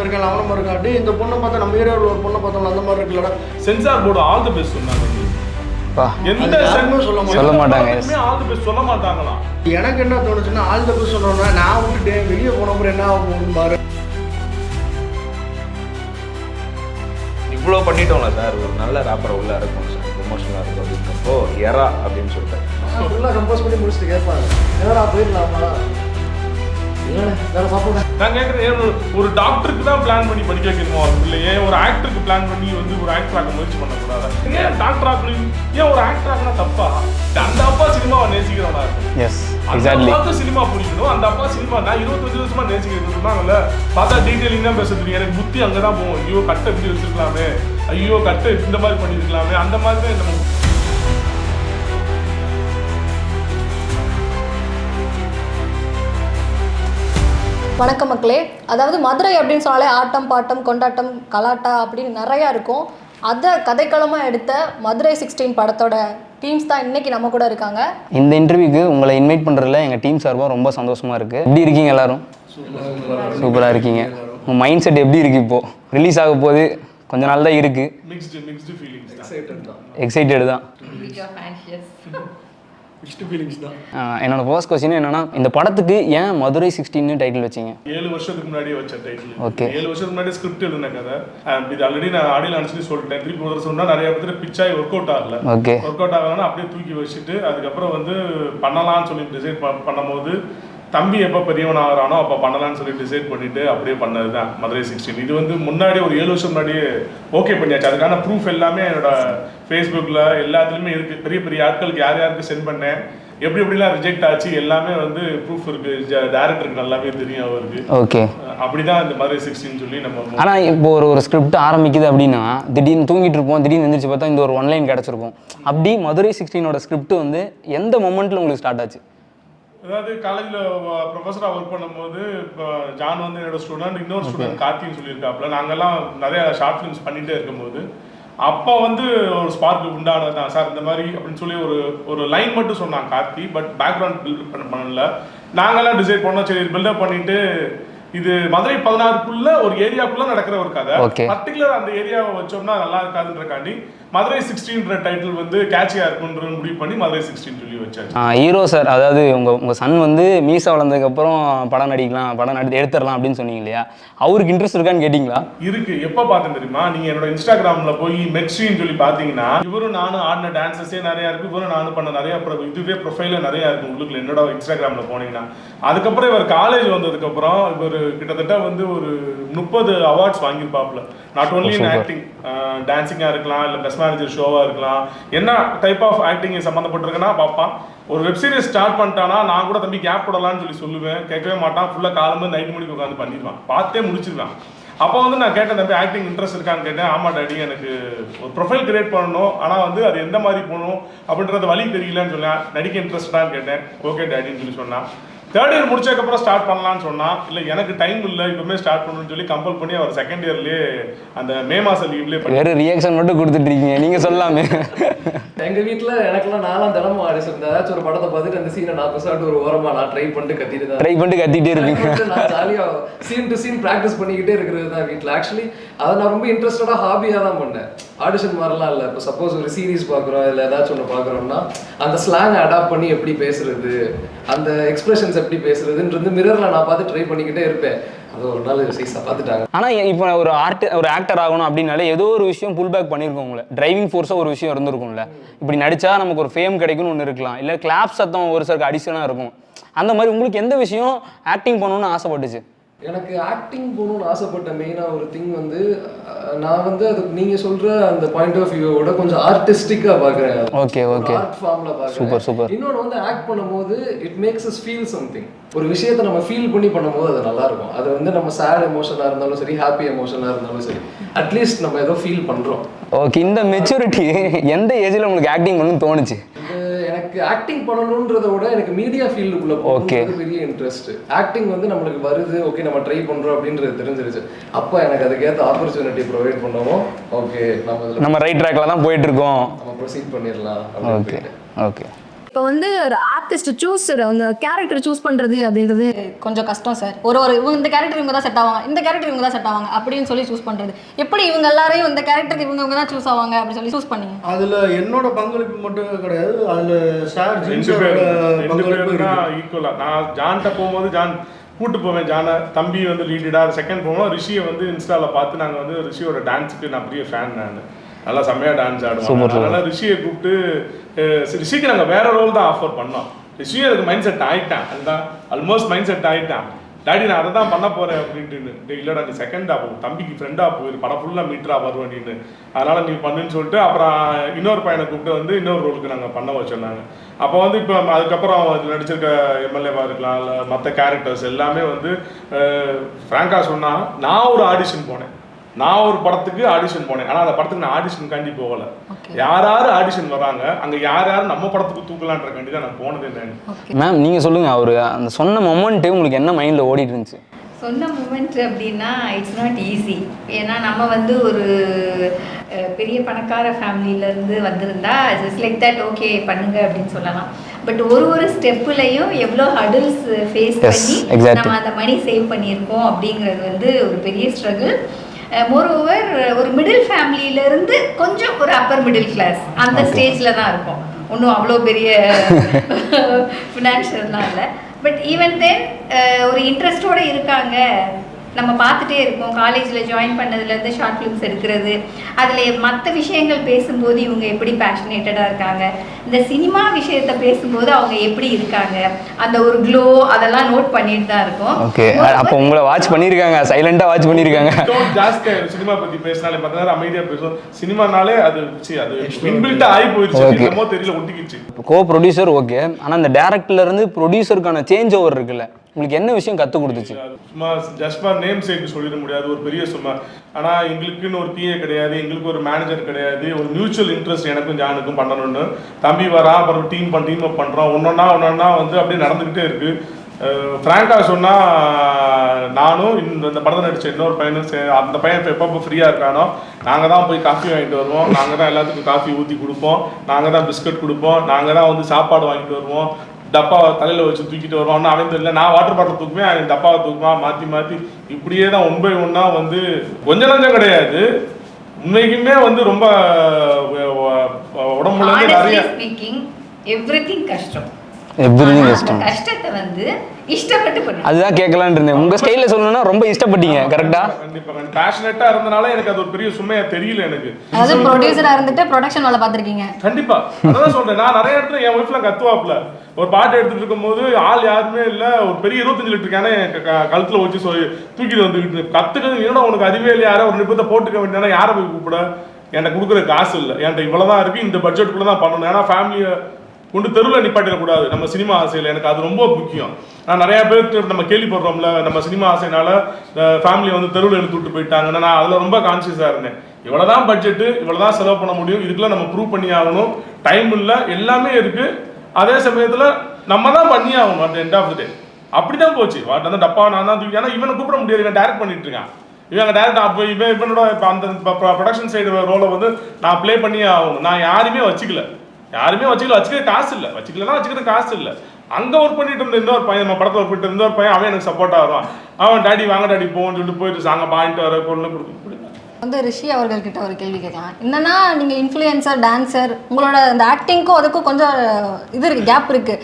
இருக்கேன், லவனமாக இருக்கேன். அப்படியே இந்த பொண்ணை பார்த்தா நம்ம ஏரியாவில் ஒரு பொண்ணை பார்த்தோம்ல அந்த மாதிரி இருக்குல்லடா. Censor board all the best சொன்னாங்க. எந்த யாருமே சொல்ல மாட்டாங்க. ஆல் தி பெஸ்ட் சொல்ல மாட்டாங்களா? எனக்கு என்ன தோணுச்சுன்னா ஆல் தி பெஸ்ட் சொன்னோன்னா நான் விட்டுட்டேன் வெளியே போனப்பறம் என்ன ஆகும் பாரு. இவ்வளோ பண்ணிட்டோம்ல சார், ஒரு நல்ல ராப்பரை உள்ள இருக்கும் சார், ப்ரொமோஷனாக இருக்கும் அப்படின்றப்போ எரா அப்படின்னு சொல்லிட்டேன். ஃபுல்லாக கம்போஸ் பண்ணி முடிச்சுட்டு கேட்பாங்க என்னடா போயிடலாமா வேற சாப்பிட. நான் கேட்குறேன், ஒரு டாக்டருக்கு தான் பிளான் பண்ணி படிக்க வைக்கணுமோ இல்லை, ஏன் ஒரு ஆக்டருக்கு பிளான் பண்ணி வந்து ஒரு ஆக்டர் ஆக முயற்சி பண்ணக்கூடாது? ஏன் டாக்டர் ஆகணும், ஏன் ஒரு ஆக்டர் ஆகினா தப்பா? அந்த அப்பா சினிமாவை நேசிக்கிறவனா இருக்கும். எஸ் அந்த எக்ஸாக்ட்லி. அப்பாவுக்கு சினிமா பிடிக்கணும். அந்த அப்பா சினிமா நான் 25 வருஷமா நேசிக்கிறது சொன்னாங்கல்ல, பார்த்தா டீட்டெயிலிங் தான் பேசுறது. எனக்கு புத்தி அங்கே தான் போகும். ஐயோ கட்டை இப்படி வச்சிருக்கலாமே, ஐயோ கட்டை இந்த மாதிரி பண்ணியிருக்கலாமே, அந்த மாதிரி தான் நம்ம. வணக்கம் மக்களே. அதாவது மதுரை அப்படின்னு சொன்னாலே ஆட்டம் பாட்டம் கொண்டாட்டம் கலாட்டா அப்படின்னு நிறையா இருக்கும். அதை கதைக்களமாக எடுத்த மதுரை 16 படத்தோட டீம்ஸ் தான் இன்னைக்கு நம்ம கூட இருக்காங்க. இந்த இன்டர்வியூக்கு உங்களை இன்வைட் பண்ணுறதுல எங்கள் டீம் சார்பாக ரொம்ப சந்தோஷமாக இருக்குது. எப்படி இருக்கீங்க எல்லாரும்? சூப்பராக இருக்கீங்க. உங்கள் மைண்ட் செட் எப்படி இருக்குது? இப்போது ரிலீஸ் ஆக போகுது, கொஞ்ச நாள் தான் இருக்குது. Mixed feelings. எக்ஸைட்டட் தான். என்னோட ஃபர்ஸ்ட் கொஸ்டின் என்னன்னா, இந்த படத்துக்கு ஏன் மதுரை 16 டைட்டில் வச்சிங்க? 7 வருஷத்துக்கு முன்னாடியே வச்ச டைட்டில். ஓகே. 7 வருஷத்துக்கு முன்னாடி ஸ்கிரிப்ட் எழுதின கதை. இது ஆல்ரெடி நான் ஆடியோ அனுப்பிச்சு சொல்லிட்டேன். திருப்பி ஒரு சொன்னா நிறைய பேர் பிச்சாய் ஒர்க் அவுட் ஆகல. ஓகே. ஒர்க் அவுட் ஆகலன்னா அப்படியே தூக்கி வச்சுட்டு அதுக்கப்புறம் வந்து பண்ணலாம்னு சொல்லி டிசைட் பண்ணும்போது தம்பி எப்போ பெரியவன் ஆகிறானோ அப்போ பண்ணலான்னு சொல்லி டிசைட் பண்ணிட்டு அப்படியே பண்ணது தான் மதுரை 16. இது வந்து முன்னாடி ஒரு 7 வருஷம் முன்னாடியே ஓகே பண்ணியாச்சு. அதுக்கான ப்ரூஃப் எல்லாமே என்னோட ஃபேஸ்புக்கில் எல்லாத்துலேயுமே இருக்குது. பெரிய பெரிய ஆட்களுக்கு யார் யாருக்கு சென்ட் பண்ணேன், எப்படி எப்படிலாம் ரிஜெக்ட் ஆச்சு எல்லாமே வந்து ப்ரூஃப் இருக்கு. டேரக்டருக்கு நல்லாவே தெரியும் அவருக்கு. ஓகே. அப்படிதான் இந்த மதுரை 16 சொல்லி நம்ம. ஆனால் இப்போ ஒரு ஸ்கிரிப்ட் ஆரம்பிக்குது அப்படின்னா திடீர்னு தூங்கிட்டு இருப்போம், திடீர்னு எந்திரிச்சு பார்த்தா இந்த ஒரு ஒன்லைன் கிடச்சிருக்கும். அப்படி மதுரை 16ஓட ஸ்கிரிப்ட் வந்து எந்த மொமெண்ட்டில் உங்களுக்கு ஸ்டார்ட் ஆச்சு? அதாவது காலேஜில் ப்ரொஃபஸராக ஒர்க் பண்ணும்போது இப்போ ஜான் வந்து என்னோட ஸ்டூடெண்ட், இன்னொரு ஸ்டூடெண்ட் கார்த்தின்னு சொல்லியிருக்காப்புல. நாங்கள்லாம் நிறைய ஷார்ட் ஃபிலிம்ஸ் பண்ணிகிட்டே இருக்கும்போது அப்போ வந்து ஒரு ஸ்பார்க் உண்டானது தான் சார் இந்த மாதிரி அப்படின்னு சொல்லி ஒரு லைன் மட்டும் சொன்னாங்க கார்த்தி. பட் பேக்ரவுண்ட் பில்ட் பண்ணல. நாங்கள்லாம் டிசைட் பண்ணோம், சரி பில்டப் பண்ணிட்டு இது மதுரை 16க்குள்ள ஒரு ஏரியாக்குள்ள நடக்கிற ஒரு கதை. பர்டிகுலர் அந்த ஏரியாவை வச்சோம்னா நல்லா இருக்காதுன்றக்காண்டி மதுரை 16 டைட்டில் வந்து கேட்சியா இருக்குன்ற முடிவு பண்ணி மதுரை 16 சொல்லி வச்சாச்சு. ஹீரோ சார், அதாவது உங்க சன் வந்து மீசா வளர்ந்ததுக்கு அப்புறம் படம் நடிக்கலாம், படம் எடுத்துடலாம் அப்படின்னு சொன்னீங்க இல்லையா? அவருக்கு இன்ட்ரெஸ்ட் இருக்கான்னு கேட்டீங்களா? இருக்கு. எப்போ பார்த்தேன் தெரியுமா? நீங்க என்னோட இன்ஸ்டாகிராம்ல போய் மெட்ஸ்ட்ரீன்னு சொல்லி பாத்தீங்கன்னா இவரும் நானும் ஆடின டான்சஸே நிறைய இருக்கு, இவரும் நானும் பண்ண நிறைய இதுவே ப்ரொஃபைல நிறைய இருக்கு உங்களுக்கு என்னோட இன்ஸ்டாகிராம்ல போனீங்கன்னா. அதுக்கப்புறம் இவர் காலேஜ் வந்ததுக்கு அப்புறம் இவர் கிட்டத்தட்ட வந்து ஒரு 30 அவார்ட்ஸ் வாங்கியிருப்பாப்ல. நாட் ஓன்லி இன் ஆக்டிங், டான்சிங்காக இருக்கலாம், இல்லை பெஸ்ட் மேனேஜர் ஷோவாக இருக்கலாம், என்ன டைப் ஆஃப் ஆக்டிங் சம்மந்தப்பட்டிருக்குன்னா பார்ப்பான். ஒரு வெப்சீரிஸ் ஸ்டார்ட் பண்ணிட்டானா நான் கூட தம்பி கேப் போடலான்னு சொல்லுவேன். கேட்கவே மாட்டான். ஃபுல்லாக காலம்பு நைட் மணிக்கு உட்காந்து பண்ணிடுவான், பார்த்தே முடிச்சிருவான். அப்போ வந்து நான் கேட்டேன், தம்பி ஆக்டிங் இன்ட்ரெஸ்ட் இருக்கான்னு கேட்டேன். ஆமா டாடி, எனக்கு ஒரு ப்ரொஃபைல் கிரியேட் பண்ணணும், ஆனால் வந்து அது எந்த மாதிரி போகணும் அப்படின்றது வழி தெரியலன்னு சொன்னேன். நடிக்க இன்ட்ரெஸ்டான்னு கேட்டேன். ஓகே டாடின்னு சொல்லி சொன்னான். 3rd இயர் முடிச்சதுக்கப்புறம் ஸ்டார்ட் பண்ணலான்னு சொன்னா, இல்லை எனக்கு டைம் இல்லை இப்பவுமே ஸ்டார்ட் பண்ணணும்னு சொல்லி கம்பல் பண்ணி அவர் 2nd இயர்லேயே அந்த மே மாதம் லீவ்லேயே பண்ணி வேறு ரியாக்ஷன் மட்டும் கொடுத்துட்டு இருக்கீங்க. நீங்கள் சொல்லாமே. எங்கள் வீட்டில் எனக்குலாம் 4ஆம் தடமும் ஆடிஷன் இருந்தேன். ஏதாச்சும் ஒரு படத்தை பார்த்துட்டு அந்த சீனை நான் பெருசாட்டு ஒரு ஓரமாக நான் ட்ரை பண்ணிட்டு கத்திட்டே இருப்பீங்க. நான் ஜாலியாக சீன் டு சீன் ப்ராக்டிஸ் பண்ணிக்கிட்டே இருக்கிறது தான் வீட்டில். ஆக்சுவலி அதை நான் ரொம்ப இன்ட்ரெஸ்டடாக ஹாபியாக தான் பண்ணேன். ஆடிஷன் மாதிரிலாம் இல்லை. இப்போ சப்போஸ் ஒரு சீரீஸ் பார்க்குறோம், இல்லை ஏதாச்சும் ஒன்று பார்க்குறோம்னா அந்த ஸ்லாங் அடாப்ட் பண்ணி எப்படி பேசுறது, அந்த எக்ஸ்பிரஷன்ஸ் எப்படி பேசுறதுன்றது மிரரில் நான் பார்த்து ட்ரை பண்ணிக்கிட்டே இருப்பேன். அது ஒரு நாள் சீஸாக பார்த்துட்டாங்க. ஆனால் இப்போ ஒரு ஆக்டர் ஆகணும் அப்படின்னாலே ஏதோ ஒரு விஷயம் புல் பேக் பண்ணியிருக்கோம். உங்களை டிரைவிங் ஃபோர்ஸாக ஒரு விஷயம் இருந்திருக்கும்ல. இப்படி நடிச்சா நமக்கு ஒரு ஃபேம் கிடைக்கும்னு ஒன்று இருக்கலாம், இல்லை கிளாப் சத்தம் ஒரு சிலருக்கு அடிஷனாக இருக்கும். அந்த மாதிரி உங்களுக்கு எந்த விஷயம் ஆக்டிங் பண்ணணும்னு ஆசைப்பட்டுச்சு? எனக்கு ஆக்டிங் போகணும்னு ஆசைப்பட்ட மெயினாக ஒரு திங் வந்து நான் வந்து அது நீங்கள் சொல்கிற அந்த பாயிண்ட் ஆஃப் வியூவோட கொஞ்சம் ஆர்டிஸ்டிக்காக பார்க்குறேன். Okay okay. ஆர்ட் ஃபார்மில் பார்க்குறேன். Super super. இன்னொன்று வந்து ஆக்ட் பண்ணும்போது it makes us feel something. ஒரு விஷயத்தை நம்ம ஃபீல் பண்ணி பண்ணும்போது அது நல்லாயிருக்கும். அது வந்து நம்ம சேட் எமோஷனாக இருந்தாலும் சரி, ஹாப்பி எமோஷனாக இருந்தாலும் சரி, அட்லீஸ்ட் நம்ம ஏதோ ஃபீல் பண்ணுறோம். ஓகே. இந்த மெச்சூரிட்டி எந்த ஏஜில் உங்களுக்கு ஆக்டிங் பண்ணணும்னு தோணுச்சு? எனக்கு ஆக்டிங் பண்ணணுன்றத விட எனக்கு மீடியா ஃபீல்டுக்குள்ள போகிறது பெரிய இன்ட்ரெஸ்ட். ஆக்டிங் வந்து நம்மளுக்கு வருது, ஓகே நம்ம ட்ரை பண்றோம் அப்படின்றது தெரிஞ்சிருச்சு. அப்போ எனக்கு அதுக்கேற்ற ஆப்பர்ச்சுனிட்டி ப்ரொவைட் பண்ணவும் ஓகே நம்ம ரைட் ட்ராக்ல தான் போயிட்டு இருக்கோம், நம்ம ப்ரொசீட் பண்ணிடலாம். Okay okay. இப்போ வந்து ஒரு ஆர்டிஸ்ட் அந்த கேரக்டர் சூஸ் பண்ணுறது அப்படின்றது கொஞ்சம் கஷ்டம் சார். இவங்க இந்த கேரக்டர் இவங்க தான் செட் ஆவாங்க, இந்த கேரக்டர் இவங்க தான் செட் ஆவாங்க அப்படின்னு சொல்லி சூஸ் பண்ணுறது. எப்படி இவங்க எல்லாரையும் இந்த கேரக்டருக்கு இவங்க தான் சூஸ் ஆவாங்க அப்படின்னு சொல்லி சூஸ் பண்ணீங்க? அதில் என்னோட பங்களிப்பு மட்டும் கிடையாது, அதில் சார் ஈக்குவலாக. நான் ஜான்கிட்ட போகும்போது ஜான் கூட்டு போவேன், ஜானை தம்பி வந்து லீடடாக. செகண்ட் போவோம் ரிஷியை வந்து இன்ஸ்டாவில் பார்த்து நாங்கள் வந்து ரிஷியோட டான்ஸுக்கு நான் பெரிய ஃபேன். நான் நல்லா செம்மையாக டான்ஸ் ஆடுவோம். அதனால் ரிஷியை கூப்பிட்டு ரிஷிக்கு நாங்கள் வேற ரோல் தான் ஆஃபர் பண்ணோம். ரிஷியும் அதுக்கு மைண்ட் செட் ஆகிட்டான், அதுதான் ஆல்மோஸ்ட் மைண்ட் செட் ஆகிட்டான். டாடி நான் அதை தான் பண்ண போகிறேன் அப்படின்ட்டு. இல்லைடா நீ செகண்டாக போகும், தம்பிக்கு ஃப்ரெண்டாக போயிரு, படம் ஃபுல்லாக மீட்டராக வருவேன் நீ, அதனால் நீ பண்ணுன்னு சொல்லிட்டு அப்புறம் இன்னொரு பையனை கூப்பிட்டு வந்து இன்னொரு ரோலுக்கு நாங்கள் பண்ண வச்சோன்னாங்க. அப்போ வந்து இப்போ அதுக்கப்புறம் நடிச்சிருக்க எம்எல்ஏவாக இருக்கலாம் இல்லை மற்ற கேரக்டர்ஸ் எல்லாமே வந்து ஃப்ராங்காக சொன்னால் நான் ஒரு ஆடிஷன் போனேன், நான் ஒரு படத்துக்கு ஆடிஷன் போனேன். ஆனால் அந்த படத்துக்கு நான் ஆடிஷனுக்காண்டி போகலை. யார் ஆடிஷன் வராங்க அங்கே யார் நம்ம படத்துக்கு தூக்கலான்றக்காண்டி தான் நான் போனது. என்ன மேம் நீங்கள் சொல்லுங்கள், அவர் அந்த சொன்ன மொமெண்ட்டு உங்களுக்கு என்ன மைண்டில் ஓடிட்டு இருந்துச்சு? சொன்ன மூமெண்ட் அப்படின்னா இட்ஸ் நாட் ஈஸி. ஏன்னா நம்ம வந்து ஒரு பெரிய பணக்கார ஃபேமிலியிலேருந்து வந்திருந்தா ஜஸ்ட் லைக் தட் ஓகே பண்ணுங்க அப்படின்னு சொல்லலாம். பட் ஒரு ஸ்டெப்புலையும் எவ்வளோ ஹடில்ஸ் ஃபேஸ் பண்ணி நம்ம அந்த மணி சேவ் பண்ணியிருக்கோம் அப்படிங்கிறது வந்து ஒரு பெரிய ஸ்ட்ரகிள். மோரோவர் ஒரு மிடில் ஃபேமிலியிலேருந்து கொஞ்சம் ஒரு அப்பர் மிடில் கிளாஸ் அந்த ஸ்டேஜில் தான் இருக்கும். ஒன்றும் அவ்வளோ பெரிய ஃபினான்ஷியல்லாம் இல்லை. பட் ஈவன் தென் ஒரு இன்ட்ரெஸ்டோடு இருக்காங்க. நம்ம பார்த்துட்டே இருக்கோம், காலேஜில் ஜாயின் பண்ணதுலேருந்து ஷார்ட் ஃபிலிம்ஸ் எடுக்கிறது, அதில் மற்ற விஷயங்கள் பேசும்போது இவங்க எப்படி பேஷனேட்டடாக இருக்காங்க, இந்த சினிமா விஷயத்தை பேசும்போது அவங்க எப்படி இருக்காங்க, அந்த ஒரு க்ளோ அதெல்லாம் நோட் பண்ணிட்டு தான் இருக்கோம். ஓகே, அப்போ உங்களை வாட்ச் பண்ணியிருக்காங்க, சைலண்டாக வாட்ச் பண்ணியிருக்காங்க. ஜாஸ்தி சினிமா பற்றி பேசினாலே மற்ற நேரம் அமைதியாக பேசுவோம். சினிமானாலே அது இன்பில்ட்டாக ஆகி போயிடுச்சு, என்னமோ தெரியல, ஒட்டிக்கிச்சு. கோ ப்ரொடியூசர் ஓகே, ஆனால் அந்த டேரக்டர்லேருந்து ப்ரொடியூசருக்கான சேஞ்ச் ஓவர் இருக்குல்ல, உங்களுக்கு என்ன விஷயம் கற்றுக் கொடுத்துச்சு? சும்மா ஜஸ்ட் ஃபார் நேம் சேக்கு சொல்லிட முடியாது, ஒரு பெரிய சும்மா. ஆனால் எங்களுக்குன்னு ஒரு பிஏ கிடையாது, எங்களுக்கு ஒரு மேனேஜர் கிடையாது. ஒரு மியூச்சுவல் இன்ட்ரெஸ்ட் எனக்கும் ஜானுக்கும் பண்ணணும்னு. தம்பி வரா, அப்புறம் டீம் அப் பண்ணுறோம், ஒன்றொன்னா வந்து அப்படியே நடந்துக்கிட்டே இருக்குது. ஃப்ராங்காக சொன்னால் நானும் இந்த படத்தை நடித்த இன்னொரு பையனும் அந்த பையன் எப்போ ஃப்ரீயாக இருக்கானோ நாங்கள் தான் போய் காஃபி வாங்கிட்டு வருவோம், நாங்கள் தான் எல்லாத்துக்கும் காஃபி ஊற்றி கொடுப்போம், நாங்கள் தான் பிஸ்கட் கொடுப்போம், நாங்கள் தான் வந்து சாப்பாடு வாங்கிட்டு வருவோம், டப்பாவை தலையில் வச்சு தூக்கிட்டு வருவான். அவன் தெரியல, நான் வாட்டர் பாட்டில் தூக்குவேன், அவன் டப்பாவை தூக்குவான், மாற்றி இப்படியே தான் 1 by 1 வந்து கொஞ்சம் நஞ்சம் கிடையாது, உண்மைக்குமே வந்து ரொம்ப உடம்புல நிறைய எவ்ரிதிங் கஷ்டம். கஷ்டத்தை வந்து இஷ்டப்பட்டு பண்ணு. அதுதான் கேட்கலான்னு இருந்தேன். உங்க ஸ்டைல்ல சொல்லணும்னா ரொம்ப இஷ்டப்பட்டீங்க. கரெக்ட்டா? கண்டிப்பா. பேஷனேட்டா இருந்தனால எனக்கு அது ஒரு பெரிய சுமையா தெரியல எனக்கு. அது ப்ரொடியூசரா இருந்துட்டு ப்ரொடக்ஷன் வேலை பார்த்திருக்கீங்க. கண்டிப்பா. அதான் சொல்றேன். நான் நிறைய இடத்துல என் ஒய்ஃப்லாம் கத்துவாப்ல. ஒரு பாட்டு எடுத்துட்டு இருக்கும்போது ஆள் யாருமே இல்ல, ஒரு பெரிய 25 லிட்டர் கேனை கழுத்துல வச்சு தூக்கிட்டு வந்துக்கிட்டு கத்துக்கிறது. என்னடா உனக்கு அறிவே இல்லை, யாரோ ஒரு நிபத்தை போட்டுக்க வேண்டியனா யாரை போய் கூப்பிட? என்கிட்ட கொடுக்குற காசு இல்லை, என்கிட்ட இவ்வளவுதான் இருக்கு, இந்த பட்ஜெட்டுக்குள்ள தான் பண்ணணும். ஏன்னா ஃபேமிலியை கொண்டு தெருவில் நிப்பாட்டிடக்கூடாது. நம்ம சினிமா ஆசையில் எனக்கு அது ரொம்ப முக்கியம். நான் நிறையா பேர் நம்ம கேள்விப்படுறோம்ல, நம்ம சினிமா ஆசைனால ஃபேமிலியை வந்து தெருவில் எடுத்து விட்டு போயிட்டாங்கன்னா நான் அதில் ரொம்ப கான்சியஸாக இருந்தேன். இவ்வளோதான் பட்ஜெட்டு, இவ்வளோதான் செலவு பண்ண முடியும், இதுக்குள்ள நம்ம ப்ரூவ் பண்ணி ஆகணும், டைம் இல்லை, எல்லாமே இருக்குது. அதே சமயத்தில் நம்ம தான் பண்ணி ஆகணும் அட் எண்ட் ஆஃப் த டே. அப்படி தான் போச்சு. வாட் அந்த டப்பா நான் தான் தூக்கி, ஏன்னா இவனை கூப்பிட முடியாது, இவன் டைரக்ட் பண்ணிட்டு இருக்கான். இவங்க டேரக்ட் அப்போ இவனோட இப்போ அந்த ப்ரொடக்ஷன் சைடு ரோலை வந்து நான் ப்ளே பண்ணியே ஆகணும். நான் யாருமே வச்சுக்கல வச்சுக்கிற காசு இல்லை, வச்சுக்கிற காசு இல்லை. அங்கே ஒர்க் பண்ணிட்டு இருந்த இன்னொரு பையன், நம்ம படத்தில் ஒர்க் பண்ணிட்டு இன்னொரு பையன், அவன் எனக்கு சப்போர்ட்டாக வருவான். அவன் டாடி வாங்க டாடி போன்னு சொல்லிட்டு போயிட்டு சாங்க பாயிண்ட் வர கொண்டு கொடுத்து வந்து ரிஷி அவர்கள்கிட்ட ஒரு கேள்வி கேட்கலாம். என்னன்னா நீங்கள் இன்ஃப்ளூயன்சர், டான்ஸர், உங்களோட அந்த ஆக்டிங்க்கும் அதுக்கும் கொஞ்சம் இது இருக்குது, கேப் இருக்குது.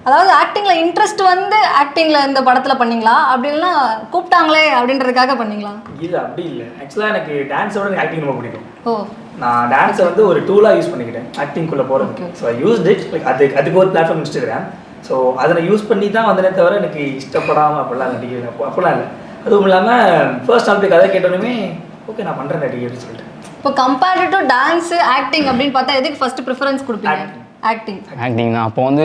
அதாவது ஆக்டிங்கில் இன்ட்ரெஸ்ட் வந்து ஆக்டிங்கில் இந்த படத்தில் பண்ணீங்களா, அப்படின்னா கூப்பிட்டாங்களே அப்படின்றதுக்காக பண்ணீங்களா? இது அப்படி இல்லை. ஆக்சுவலாக எனக்கு டான்ஸோட எனக்கு ஆக்டிங் ரொம்ப பிடிக்கும். ஓ, நான் டான்ஸை வந்து ஒரு டூலாக யூஸ் பண்ணிக்கிட்டேன் ஆக்டிங்குள்ளே போகிறதுக்கு. So I use it like அதுக்கு ஒரு பிளாட்ஃபார்ம் இன்ஸ்டாகிராம். ஸோ அதை நான் யூஸ் பண்ணி தான் வந்தனே தவிர எனக்கு இஷ்டப்படாமல் அப்படிலாம் நடிக்கிறேன் அப்படிலாம் இல்லை. அதுவும் இல்லாமல் ஃபர்ஸ்ட் நாள் போய் கதை கேட்டோன்னே ஓகே நான் பண்ணுறேன் நடிகை அப்படின்னு சொல்லிட்டு. இப்போ கம்பேர்டு டு டான்ஸு ஆக்டிங் அப்படின்னு பார்த்தா எதுக்கு ஃபர்ஸ்ட் ப்ரிஃபரன்ஸ் கொடுப்பீங்க? ஆக்டிங் தான். அப்போ வந்து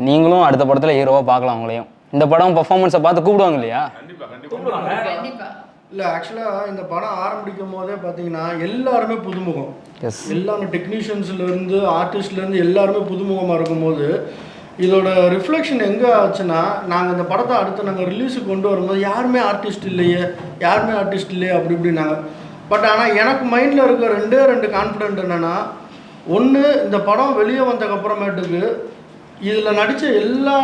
நீங்களும் அடுத்த படத்தில் ஹீரோவாக பார்க்கலாம் உங்களையும். இந்த படம் பர்ஃபார்மன்ஸை பார்த்து கூப்பிடுவாங்க இல்லையா? கண்டிப்பாக. இல்லை, ஆக்சுவலாக இந்த படம் ஆரம்பிக்கும் போதே பார்த்தீங்கன்னா எல்லாருமே புதுமுகம். எல்லாமே டெக்னீஷியன்ஸ்லேருந்து ஆர்டிஸ்ட்லேருந்து எல்லாருமே புதுமுகமாக இருக்கும்போது இதோட ரிஃப்ளெக்ஷன் எங்கே ஆச்சுன்னா, நாங்கள் இந்த படத்தை அடுத்து நாங்கள் ரிலீஸுக்கு கொண்டு வரும்போது யாருமே ஆர்டிஸ்ட் இல்லையே அப்படி இப்படின்னாங்க. பட் ஆனால் எனக்கு மைண்டில் இருக்க ரெண்டு கான்ஃபிடென்ட் என்னென்னா, ஒன்று இந்த படம் வெளியே வந்ததுக்கப்புறமேட்டுக்கு இதில் நடித்த எல்லா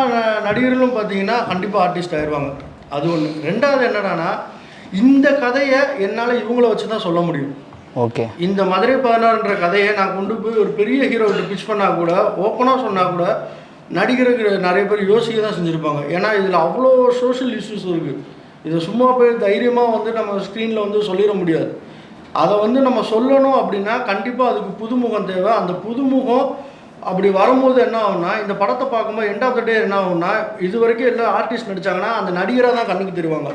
நடிகர்களும் பார்த்தீங்கன்னா கண்டிப்பாக ஆர்டிஸ்ட் ஆயிடுவாங்க. அது ஒன்று. ரெண்டாவது என்னடானா இந்த கதையை என்னால் இவங்கள வச்சு தான் சொல்ல முடியும். ஓகே. இந்த மதுரை 16ன்ற கதையை நான் கொண்டு போய் ஒரு பெரிய ஹீரோவுக்கு பிச் பண்ணால் கூட, ஓப்பனாக சொன்னால் கூட நடிகருக்கு நிறைய பேர் யோசிக்க தான் செஞ்சுருப்பாங்க. ஏன்னா இதில் அவ்வளோ சோஷியல் இஷ்யூஸ் இருக்குது. இதை சும்மா போய் தைரியமாக வந்து நம்ம ஸ்க்ரீனில் வந்து சொல்லிட முடியாது. அதை வந்து நம்ம சொல்லணும் அப்படின்னா கண்டிப்பாக அதுக்கு புதுமுகம் தேவை. அந்த புதுமுகம் அப்படி வரும்போது என்ன ஆகும்னா, இந்த படத்தை பார்க்கும்போது எண்ட் ஆஃப் த டே என்ன ஆகும்னா, இது வரைக்கும் எல்லா ஆர்டிஸ்ட் நடித்தாங்கன்னா அந்த நடிகராக தான் கண்ணுக்கு தெரிவாங்க.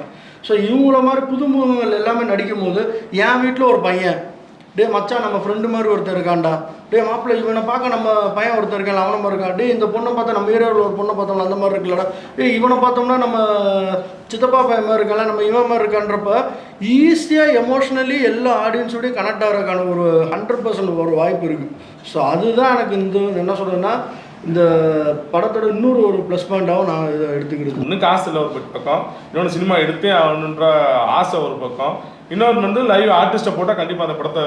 ஸோ இவங்கள மாதிரி புதுமுகங்கள் எல்லாமே நடிக்கும் போது என் வீட்டில் ஒரு பையன், டே மச்சான் நம்ம ஃப்ரெண்டு மாதிரி ஒருத்தர் இருக்கான்டா, டே மாப்பிள்ளை இவனை பார்க்க நம்ம பையன் ஒருத்தர் இருக்கான் அவனை மாதிரி இருக்கான், டே இந்த பொண்ணை பார்த்தா நம்ம ஏரியாவில் ஒரு பொண்ணை பார்த்தோம்னா அந்த மாதிரி இருக்குல்லடா, டே இவனை பார்த்தோம்னா நம்ம சித்தப்பா பையன் மாதிரி இருக்கான்ல, நம்ம இவன் மாதிரி இருக்கான்றப்ப ஈஸியாக எமோஷ்னலி எல்லா ஆடியன்ஸோடையும் கனெக்ட் ஆகிறதுக்கான ஒரு 100% ஒரு வாய்ப்பு இருக்குது. ஸோ அதுதான் எனக்கு இந்த என்ன சொல்கிறேன்னா, இந்த படத்தோட இன்னொரு ஒரு ப்ளஸ் பாயிண்டாகவும் நான் இதை எடுத்துக்கிறது. இன்னும் காசு இல்லை ஒரு பக்கம், இன்னொன்று சினிமா எடுத்தே ஆகணுன்ற ஆசை ஒரு பக்கம், இன்னொன்று வந்து லைவ் ஆர்டிஸ்ட்டை போட்டால் கண்டிப்பாக அந்த படத்தை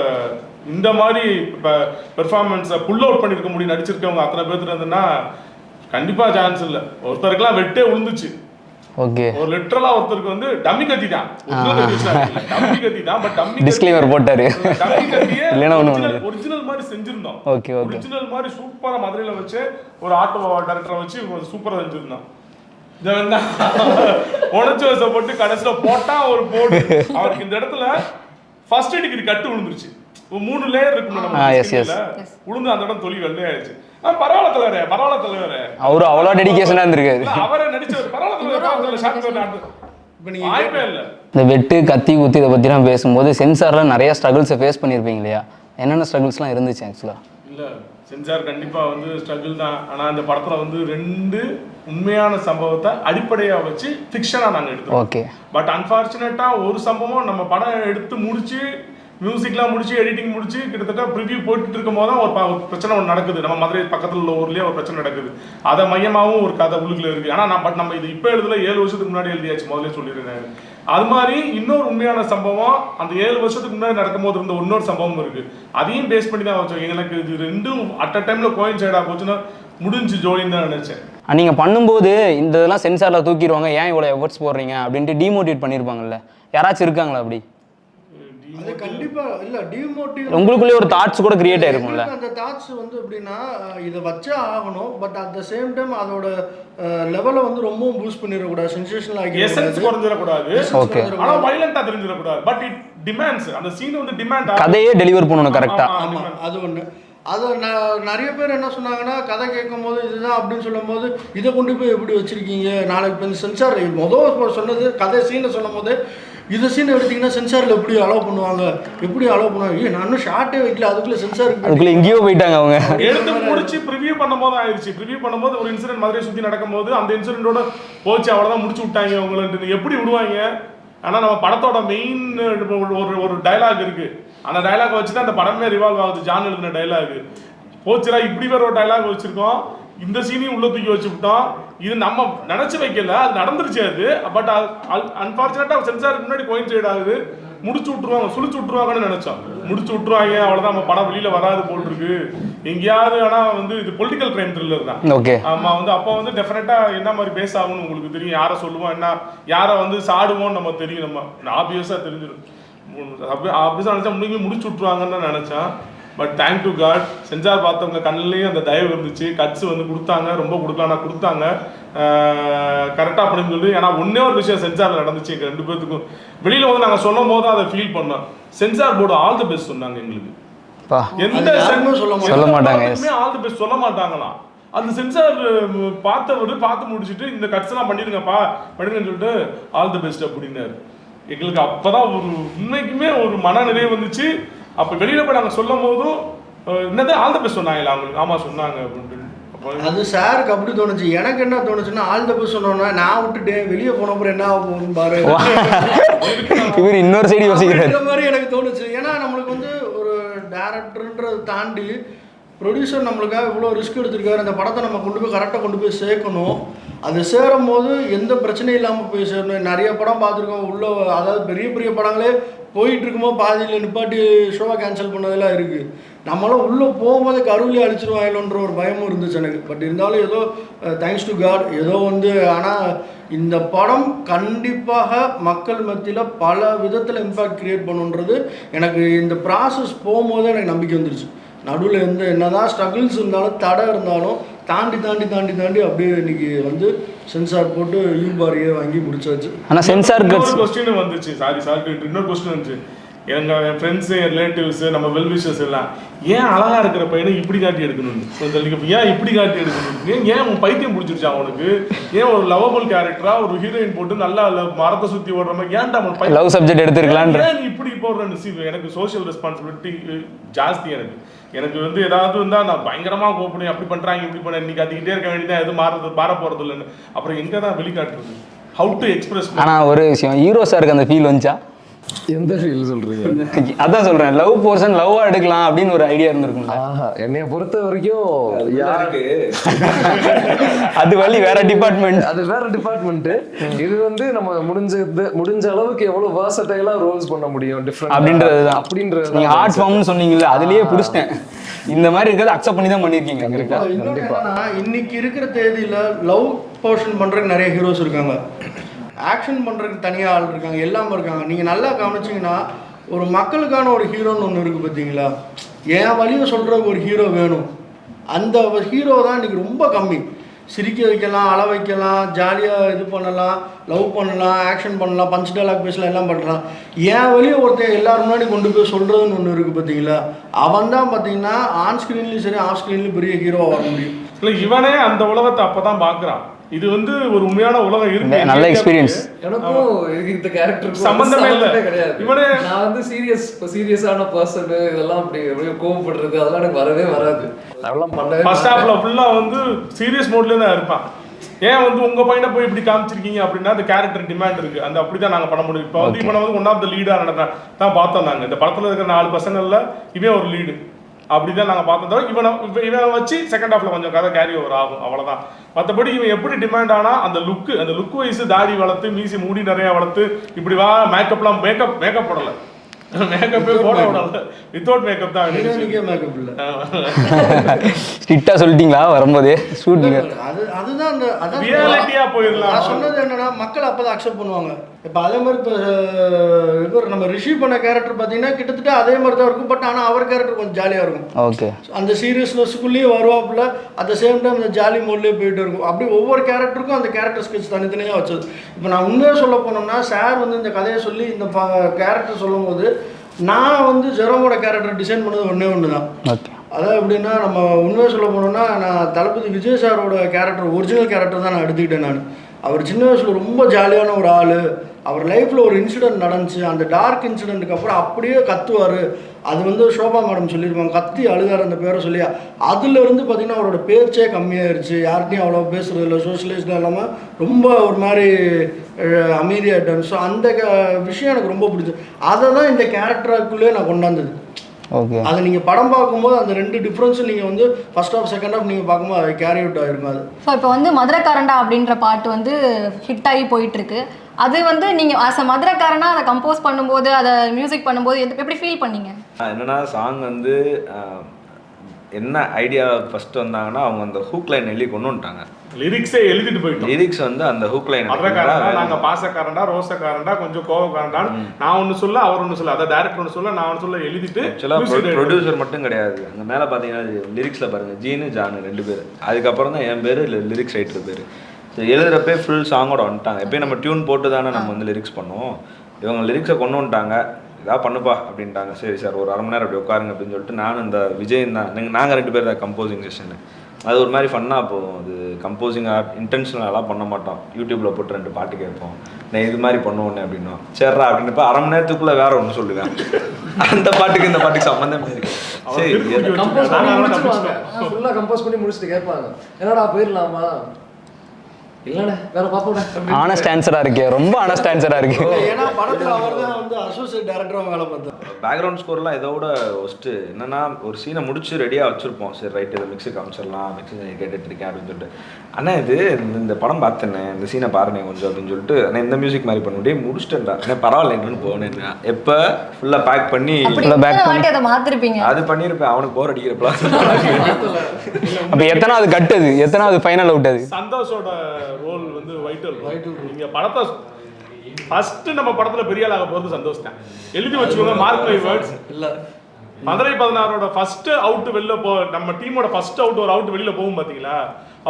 இந்த மாதிரி இப்போ பெர்ஃபார்மன்ஸை புல் அவுட் பண்ணியிருக்க முடியும் நடிச்சிருக்கவங்க அத்தனை பேர்த்துட்டு இருந்ததுன்னா கண்டிப்பாக சான்ஸ் இல்லை. ஒருத்தருக்குலாம் வெட்டே விழுந்துச்சு. ஓகே. ஒரு லிட்டரலா ஒருத்தருக்கு வந்து டம்மி கத்தி தான், டம்மி கத்தி தான், பட் டம்மி டிஸ்க்ளைமர் போட்டாரு. டம்மி கத்தியே இல்லனா ஒண்ணு ஒரிஜினல் மாதிரி செஞ்சிருந்தோம். Okay okay. ஒரிஜினல் மாதிரி சூப்பரா மதுரையில வச்சு ஒரு ஆட்டோ டைரக்டரை வச்சு சூப்பரா செஞ்சிருந்தோம். இதை வந்து உணர்ச்சி வசப்பட்டு கடைசியில போட்டா ஒரு போடு அவருக்கு இந்த இடத்துல ஃபர்ஸ்ட் டிகிரி கட்டு விழுந்துருச்சு. 3 லேயர் இருக்கு உளுந்து அந்த இடம் தொலி வெள்ளையாயிடுச்சு. பரவாயில்ல தலைவரே அவரு அவ்வளோ டெடிகேஷனா இருந்திருக்காரு. அவரை நடிச்சவர் பரவாயில்ல. இந்த வெட்டு கத்தி குத்தி இதை பற்றிலாம் பேசும்போது சென்சாரில் நிறைய ஸ்ட்ரகிள்ஸை ஃபேஸ் பண்ணியிருப்பீங்க இல்லையா? என்னென்ன ஸ்ட்ரகிள்ஸ்லாம் இருந்துச்சு ஆக்சுவலாக? இல்லை சென்சார் கண்டிப்பாக வந்து ஸ்ட்ரகிள் தான். ஆனால் இந்த படத்தில் வந்து 2 உண்மையான சம்பவத்தை அடிப்படையாக வச்சு ஃபிக்ஷனாக நாங்கள் எடுத்தோம். ஓகே. பட் அன்ஃபார்ச்சுனேட்டாக ஒரு சம்பவம் நம்ம படம் எடுத்து முடிச்சு மியூசிக்லாம் முடிச்சு எடிட்டிங் முடிச்சு கிட்டத்தட்ட ப்ரிவியூ போட்டுட்டு இருக்கும் போது தான் ஒரு பிரச்சனை ஒன்று நடக்குது. நம்ம மதுரை பக்கத்தில் உள்ள ஊர்லேயே ஒரு பிரச்சனை நடக்குது. அதை மையமாகவும் ஒரு கதை உள்ளுக்குள்ள இருக்குது. ஆனால் நம்ம இது இப்போ எழுதல, 7 வருஷத்துக்கு முன்னாடி எழுதியாச்சு, முதல்ல சொல்லியிருந்தேன். அது மாதிரி இன்னொரு உண்மையான சம்பவம் அந்த 7 வருஷத்துக்கு முன்னாடி நடக்கும்போது இருந்த இன்னொரு சம்பவம் இருக்குது. அதையும் பேஸ் பண்ணி தான் வச்சோம். எனக்கு இது 2 அட் அ டைமில் கோயின்சைடாக போச்சுன்னா முடிஞ்சு ஜோயின் தான் நினச்சேன். நீங்கள் பண்ணும்போது இந்த இதெல்லாம் சென்சாரில் தூக்கிடுவாங்க, ஏன் இவ்வளோ எஃபர்ட்ஸ் போடுறீங்க அப்படின்ட்டு டிமோட்டிவேட் பண்ணியிருப்பாங்கல்ல, யாராச்சும் இருக்காங்களா அப்படி? அது கண்டிப்பா இல்ல, டிமோட்டிவேட் உங்களுக்குள்ளே ஒரு தாட்ஸ் கூட கிரியேட் ஆயிருக்கும்ல. அந்த தாட்ஸ் வந்து எப்படின்னா இதை வச்சே ஆகணும், but at the same time அதோட லெவலை வந்து ரொம்பவும் பூஸ்ட் பண்ணிடக்கூடாது, சென்சேஷனல் ஆகி எசன்ஸ் குறைஞ்சிடக்கூடாது. ஓகே. ஆனா வயலண்டா தெரிஞ்சிடக்கூடாது. பட் இட் டிமாண்ட்ஸ், அந்த சீன் வந்து டிமாண்ட், கதையே டெலிவர் பண்ணணும் கரெக்டா. ஆமா அது ஒன்று. அதை நிறைய பேர் என்ன சொன்னாங்கன்னா, கதை கேட்கும் போது இதுதான் அப்படின்னு சொல்லும் போது இதை கொண்டு போய் எப்படி வச்சிருக்கீங்க, நாளைக்கு இப்போ சென்சார் மொதல் சொன்னது கதை சீனை சொல்லும் போது இதை சீனை எடுத்தீங்கன்னா சென்சாரில் எப்படி அலோவ் பண்ணுவாங்க, எப்படி அலோவ் பண்ணுவாங்க, நான் இன்னும் ஷார்ட்டே வைக்கல அதுக்குள்ளே சென்சாருக்கு எங்கேயோ போயிட்டாங்க அவங்க. எடுத்து முடிச்சு ப்ரிவியூ பண்ணும்போது ஆயிடுச்சு. ப்ரிவியூ பண்ணும்போது ஒரு இன்சிடென்ட் மதுரை சுற்றி நடக்கும்போது அந்த இன்சிடென்ட்டோட போச்சு, அவ்வளோதான் முடிச்சு விட்டாங்க அவங்களுக்கு. எப்படி விடுவாங்க? ஆனால் நம்ம படத்தோட மெயின் ஒரு டைலாக் இருக்கு, அந்த டைலாக் வச்சு தான் அந்த படமே ரிவால்வ் ஆகுது. ஜான் எழுதின டைலாக் போச்சுடா, இப்படி வேற ஒரு டைலாக் வச்சிருக்கோம், இந்த சீனையும் உள்ள தூக்கி வச்சு விட்டோம். இது நம்ம நினைச்சு வைக்கல, அது நடந்துருச்சு. அது பட் அன்பார்ச்சுனேட்டா சென்சாருக்கு முன்னாடி கோயின்சைட் ஆகுது. முடிச்சு விட்டுருவாங்க, சுழிச்சு விட்டுருவாங்கன்னு நினைச்சோம். முடிச்சு விட்டுருவாங்க, அவ்வளோதான், நம்ம படம் வெளியில வராது போல் இருக்கு எங்கேயாவது. ஆனால் வந்து இது பொலிட்டிக்கல் கிரைம் த்ரில்லர் தான். ஓகே. ஆமா வந்து அப்போ வந்து டெஃபினட்டா என்ன மாதிரி பேச ஆகும்னு உங்களுக்கு தெரியும், யாரை சொல்லுவோம், என்ன யாரை வந்து சாடுவோம்னு நம்ம தெரியும், நம்ம ஆப்வியஸா தெரிஞ்சிடும். ஆப்வியஸா நினைச்சா முடிச்சு விட்டுருவாங்கன்னு தான் நினைச்சேன். But thank to God, censor பார்த்தவங்க கண்ணிலையும் அந்த தயவு இருந்துச்சு. கட்ஸ் வந்து கொடுத்தாங்க, ரொம்ப கொடுக்கலாம் கொடுத்தாங்க கரெக்டாக அப்படின்னு சொல்லி. ஏன்னா ஒன்னே ஒரு விஷயம் சென்சாரில் நடந்துச்சு எங்கள் 2 பேர்த்துக்கும். வெளியில் வந்து நாங்கள் சொல்லும் போது அதை ஃபீல் பண்ணோம். Sensor board all the best சொன்னாங்க எங்களுக்கு. எந்த சொல்ல மாட்டாங்க, ஆல் தி பெஸ்ட் சொல்ல மாட்டாங்களாம். அந்த சென்சார் பார்த்து முடிச்சுட்டு இந்த கட்ஸ் எல்லாம் பண்ணிடுங்கப்பா பண்ணுங்கன்னு சொல்லிட்டு ஆல் தி பெஸ்ட் அப்படின்னாரு. எங்களுக்கு அப்பதான் ஒரு உண்மைக்குமே ஒரு மன நிறைவு வந்துச்சு. அப்போ வெளியில போய் நாங்கள் சொல்லும் போதும் என்னது ஆல் த பெஸ்ட் சொன்னாங்களா அவங்களுக்கு? ஆமா சொன்னாங்க அப்படின்ட்டு. அது சாருக்கு அப்படி தோணுச்சு. எனக்கு என்ன தோணுச்சுன்னா, ஆல் த பெஸ்ட் சொன்னோன்னா நான் விட்டுட்டேன், வெளியே போன அப்புறம் என்ன ஆகும் பாரு, இவர் இன்னொரு சைடு யோசிக்கிற மாதிரி எனக்கு தோணுச்சு. ஏன்னா நம்மளுக்கு வந்து ஒரு டேரக்டர்ன்றதை தாண்டி ப்ரொடியூசர் நம்மளுக்காக இவ்வளோ ரிஸ்க் எடுத்திருக்காரு. அந்த படத்தை நம்ம கொண்டு போய் கரெக்டாக கொண்டு போய் சேர்க்கணும். அது சேரும் போது எந்த பிரச்சனையும் இல்லாமல் போய் சேரணும். நிறைய படம் பார்த்துருக்கோம் உள்ள, அதாவது பெரிய பெரிய படங்களே போயிட்டு இருக்கும்போது பாதியில் நிப்பாட்டி ஷோவை கேன்சல் பண்ணதெல்லாம் இருக்குது. நம்மளாம் உள்ளே போகும்போது கருவிலே அழிச்சிருவாங்களோன்ற ஒரு பயமும் இருந்துச்சு எனக்கு. பட் இருந்தாலும் ஏதோ தேங்க்ஸ் டு காட் ஏதோ வந்து, ஆனால் இந்த படம் கண்டிப்பாக மக்கள் மத்தியில் பல விதத்தில் இம்பேக்ட் கிரியேட் பண்ணுன்றது எனக்கு இந்த ப்ராசஸ் போகும்போது எனக்கு நம்பிக்கை வந்துருச்சு. நடுவில் என்னதான் ஸ்ட்ரகிள்ஸ் இருந்தாலும் தடை இருந்தாலும் தாண்டி தாண்டி தாண்டி தாண்டி அப்படியே இன்னைக்கு வந்து சென்சார் போட்டு யூபாரியை வாங்கி முடிச்சாச்சு. ஆனால் சென்சார் கொஸ்டின் வந்துச்சு, இன்னொரு கொஸ்டின் வந்துச்சு. என் ஃப்ரெண்ட்ஸு, என் ரிலேட்டிவ்ஸு, நம்ம வெல்விஷர்ஸ் எல்லாம் ஏன் அழகா இருக்கிற பையனை இப்படி காட்டி எடுக்கணும்னு, ஏன் இப்படி காட்டி எடுக்கணும், ஏன் உன் பைத்தியம் பிடிச்சிருச்சா அவனுக்கு, ஏன் ஒரு லவபிள் கேரக்டரா ஒரு ஹீரோயின் போட்டு நல்லா மரத்தை சுற்றி ஓடுற மாதிரி ஏன்டா அவன் லவ் சப்ஜெக்ட் எடுத்துருக்கலாம், ஏன் இப்படி போடுறேன்னு. எனக்கு சோஷியல் ரெஸ்பான்சிபிலிட்டி ஜாஸ்தி. எனக்கு வந்து ஏதாவது இருந்தால் நான் பயங்கரமாக கோப்பனி அப்படி பண்ணுறாங்க இப்படி பண்ண இன்னைக்கு கத்திக்கிட்டே இருக்க வேண்டியதான், எது மாற போகிறது இல்லைன்னு. அப்புறம் எங்கே தான் வெளிக்காட்டுறது, ஹவு டு எக்ஸ்பிரஸ். ஆனால் ஒரு விஷயம், ஹீரோ சாருக்கு அந்த ஃபீல் வந்துச்சா? எந்த ஃபீல் சொல்றீங்க? அதான் சொல்றேன், லவ் போர்ஷன் லவ்வா எடுக்கலாம் அப்படின்னு ஒரு ஐடியா இருந்திருக்கும்ல. என்னைய பொறுத்த வரைக்கும் யாருக்கு அது வழி வேற டிபார்ட்மெண்ட், அது வேற டிபார்ட்மெண்ட். இது வந்து நம்ம முடிஞ்ச அளவுக்கு எவ்வளவு versatile-ஆ ரோல்ஸ் பண்ண முடியும் டிஃபரண்ட் அப்படின்றது. நீங்க ஆர்ட் ஃபார்ம்னு சொன்னீங்கல்ல, அதுலயே புடிச்சிட்டேன். இந்த மாதிரி இருக்கிறத அக்செப்ட் பண்ணி தான் பண்ணிருக்கீங்க. கண்டிப்பா இன்னைக்கு இருக்கிற தேதியில லவ் போர்ஷன் பண்றதுக்கு நிறைய ஹீரோஸ் இருக்காங்க, ஆக்ஷன் பண்ணுறதுக்கு தனியாக ஆள் இருக்காங்க, எல்லாமே இருக்காங்க. நீங்கள் நல்லா கவனிச்சிங்கன்னா ஒரு மக்களுக்கான ஒரு ஹீரோன்னு ஒன்று இருக்குது பார்த்தீங்களா, என் வழியை சொல்கிறதுக்கு ஒரு ஹீரோ வேணும். அந்த ஹீரோ தான் இன்றைக்கி ரொம்ப கம்மி. சிரிக்க வைக்கலாம், அழ வைக்கலாம், ஜாலியாக இது பண்ணலாம், லவ் பண்ணலாம், ஆக்ஷன் பண்ணலாம், பஞ்ச் டைலாக் பேசலாம், எல்லாம் பண்ணலாம். என் வழியை ஒருத்தர் எல்லாரும் முன்னாடி கொண்டு போய் சொல்கிறதுன்னு ஒன்று இருக்குது பார்த்தீங்களா, அவன் தான் பார்த்தீங்கன்னா ஆன் ஸ்க்ரீன்லேயும் சரி ஆஃப் ஸ்க்ரீன்லேயும் பெரிய ஹீரோவாக வர முடியும். இல்லை இவனே அந்த உலகத்தை அப்போ தான் பார்க்குறான். இது வந்து ஒரு உண்மையான உலகம் இருக்கு, நல்ல எக்ஸ்பீரியன்ஸ். எனக்கும் இந்த கேரக்டருக்கு சம்பந்தமே இல்லை கிடையாது. இவனே நான் வந்து சீரியஸான பர்சன், இதெல்லாம் அப்படி கோவப்படுறது அதெல்லாம் எனக்கு வரவே வராது. அதெல்லாம் பண்ணவே ஃபர்ஸ்ட் ஹாஃப்ல ஃபுல்லா வந்து சீரியஸ் மோட்ல தான் இருப்பான். ஏன் வந்து உங்க பையனை போய் இப்படி காமிச்சிருக்கீங்க அப்படின்னா அந்த கேரக்டர் டிமாண்ட் இருக்கு, அந்த அப்படிதான் நாங்க பண்ண முடியும். இப்போ வந்து இவனை வந்து ஒன் ஆஃப் த லீடா தான் பார்த்தோம் நாங்க. இந்த படத்துல இருக்கிற 4 பசங்கள்ல இவன் ஒரு லீடு அப்படிதான் நாங்கள் பார்த்தோம். தவிர இவனை வச்சு செகண்ட் ஹாஃப்ல கொஞ்சம் கதை கேரி ஓவர் ஆகும், அவ்வளோதான். மற்றபடி இவன் எப்படி டிமாண்ட் ஆனால் அந்த லுக் வைஸ் தாடி வளர்த்து மீசி மூடி நிறையா வளர்த்து இப்படி வா மேக்கப்லாம் மேக்கப் போடலை, மேக்கப்பே போட விடல, வித்தவுட் மேக்கப் தான். மேக்கப் இல்லை, ஸ்ட்ரிக்டா சொல்லிட்டீங்களா வரும்போதே ஷூட்டிங்? அதுதான் அந்த ரியாலிட்டியா போயிடலாம். நான் சொன்னது என்னன்னா மக்கள் அப்பதான் அக்செப்ட் பண்ணுவாங்க. இப்போ அதே மாதிரி இப்போ நம்ம ரிஷி பண்ண கேரக்டர் பார்த்தீங்கன்னா கிட்டத்தட்ட அதே மாதிரி தான் இருக்கும். பட் ஆனால் அவர் கேரக்டர் கொஞ்சம் ஜாலியாக இருக்கும். ஓகே, அந்த சீரியஸ்னஸ்க்குள்ளேயே வருவாப்புல, அட் த சேம் டைம் அந்த ஜாலி மோட்லேயே போயிட்டு இருக்கும். அப்படி ஒவ்வொரு கேரக்டருக்கும் அந்த கேரக்டர் ஸ்கெட்ச் தனித்தனியாக வச்சது. இப்போ நான் உண்மையாக சொல்ல போனோம்னா சார் வந்து இந்த கதையை சொல்லி இந்த கேரக்டர் சொல்லும் போது நான் வந்து ஜெரோமோட கேரக்டர் டிசைன் பண்ணது ஒன்று தான். அதாவது எப்படின்னா நம்ம உண்மையாக சொல்ல போனோம்னா நான் தளபதி விஜய் சாரோட கேரக்டர் ஒரிஜினல் கேரக்டர் தான் நான் எடுத்துக்கிட்டேன். நான் அவர் சின்ன வயசில் ரொம்ப ஜாலியான ஒரு ஆள். அவர் லைஃப்பில் ஒரு இன்சிடென்ட் நடந்துச்சு, அந்த டார்க் இன்சிடென்ட்டுக்கு அப்புறம் அப்படியே கத்துவார். அது வந்து ஷோபா மேடம் சொல்லியிருப்பாங்க, கத்தி அழுகார் அந்த பேரை சொல்லியா. அதுலேருந்து பார்த்திங்கன்னா அவரோட பேச்சே கம்மியாயிருச்சு, யார்கிட்டையும் அவ்வளோ பேசுகிறது இல்லை, சோஷியலைஸ்டாக இல்லாமல் ரொம்ப ஒரு மாதிரி அமைதியாகிட்டேன். ஸோ அந்த விஷயம் எனக்கு ரொம்ப பிடிச்சது. அதை தான் இந்த கேரக்டருக்குள்ளே நான் கொண்டாந்தது. ஓகே, அதை நீங்கள் படம் பார்க்கும்போது அந்த 2 டிஃப்ரென்ஸும் நீங்கள் வந்து ஃபர்ஸ்ட் ஹாஃப் செகண்ட் ஹாஃப் நீங்கள் பார்க்கும்போது அது கேரி அவுட் ஆகிருக்கும். அது ஸோ இப்போ வந்து மதுரைக்காரண்டா அப்படின்ற பாட்டு வந்து ஹிட் ஆகி போயிட்டுருக்கு. அது வந்து நீங்கள் ஆஸ் அ மதுரைக்காரனா அதை கம்போஸ் பண்ணும்போது, அதை மியூசிக் பண்ணும்போது எப்படி ஃபீல் பண்ணீங்க? என்னன்னா சாங் வந்து என்ன ஐடியா ஃபர்ஸ்ட் வந்தாங்கன்னா அவங்க அந்த ஹூக் லைன் எழுதி கொண்டு வந்துட்டாங்க. லிரிக்ஸே எழுதிட்டு போயிட்டோம். லிரிக்ஸ் வந்து அந்த ஹூக் லைன் நாங்க பாசக்காரண்டா ரோசக்காரண்டா கொஞ்சம் கோவக்காரண்டா நான் ஒன்று சொல்ல அவர் ஒன்று சொல்ல, அதை டேரக்டர் ஒன்று சொல்ல நான் ஒன்று சொல்ல எழுதிட்டு. ஆக்சுவலாக ப்ரொடியூசர் மட்டும் கிடையாது, அங்கே மேலே பார்த்தீங்கன்னா லிரிக்ஸில் பாருங்க ஜீனு ஜானு 2 பேர். அதுக்கப்புறம் தான் என் பேர் லிரிக்ஸ் ரைட்டர் பேர். எழுதுறப்பே ஃபுல் சாங்கோட வந்துட்டாங்க. எப்பயும் நம்ம டியூன் போட்டு தானே நம்ம வந்து லிரிக்ஸ் பண்ணுவோம். இவங்க லிரிக்ஸை கொண்டு வந்துட்டாங்க, இதாக பண்ணுப்பா அப்படின்ட்டாங்க. சரி சார் ஒரு 1/2 மணி நேரம் அப்படி உட்காருங்க அப்படின்னு சொல்லிட்டு நானும் இந்த விஜய் தான் நாங்கள் 2 பேர் தான் கம்போசிங் செஷனு. அது ஒரு மாதிரி ஃபன்னாக போகும். அது கம்போசிங் இன்டென்ஷனலாக பண்ண மாட்டோம். யூடியூப்பில் போட்டு 2 பாட்டு கேட்போம், நான் இது மாதிரி பண்ணுவோன்னே அப்படின்னா சரிடா அப்படின்றப்ப 1/2 மணி நேரத்துக்குள்ளே வேற ஒன்று சொல்லுவேன். அந்த பாட்டுக்கு இந்த பாட்டுக்கு சம்மந்தமே இருக்கு. சரி ஃபுல்லாக கம்போஸ் பண்ணி முடிச்சுட்டு கேட்பாங்க, என்னடா போயிடலாமா? இல்லண்ணே வேற பாப்போம். ஆனஸ்ட் ஆன்சரா இருக்கு, ரொம்ப ஆனஸ்ட் ஆன்சரா இருக்கு. ஏன்னா படத்துல அவர் தான் வந்து அசோசியேட் டேரக்டராக வேலை பார்த்தேன். பேக்ரவுண்ட் ஸ்கோர்லாம் இதோட ஃபஸ்ட்டு என்னன்னா ஒரு சீனை முடிச்சு ரெடியாக வச்சுருப்போம். சரி ரைட் இதை மிக்ஸு காமிச்சிடலாம், மிக்ஸு கேட்டுட்டு இருக்கேன் அப்படின்னு சொல்லிட்டு, அண்ணா இது இந்த படம் பார்த்தேனே, இந்த சீனை பாருனே கொஞ்சம் அப்படின்னு சொல்லிட்டு, அண்ணா இந்த மியூசிக் மாதிரி பண்ண முடியும் முடிச்சிட்டேன்டா, அண்ணா பரவாயில்ல என்னன்னு போனேன். எப்போ ஃபுல்லாக பேக் பண்ணி அதை மாத்திருப்பீங்க. அது பண்ணியிருப்பேன். அவனுக்கு போர் அடிக்கிறப்பலாம். அப்போ எத்தனாவது கட்டுது, எத்தனாவது ஃபைனல் அவுட் அது? சந்தோஷோட ரோல் வந்து வைட்டல். நீங்க படத்தை ஃபர்ஸ்ட் நம்ம படத்துல பெரிய ஆளாக போறது சந்தோஷ் தான். எழுதி வச்சுக்கோங்க, மார்க் மை வேர்ட்ஸ். இல்லை மதுரை 16 ஃபர்ஸ்ட் அவுட் வெளில நம்ம டீமோட ஃபர்ஸ்ட் அவுட் ஒரு அவுட் வெளியில போகும் பாத்தீங்களா,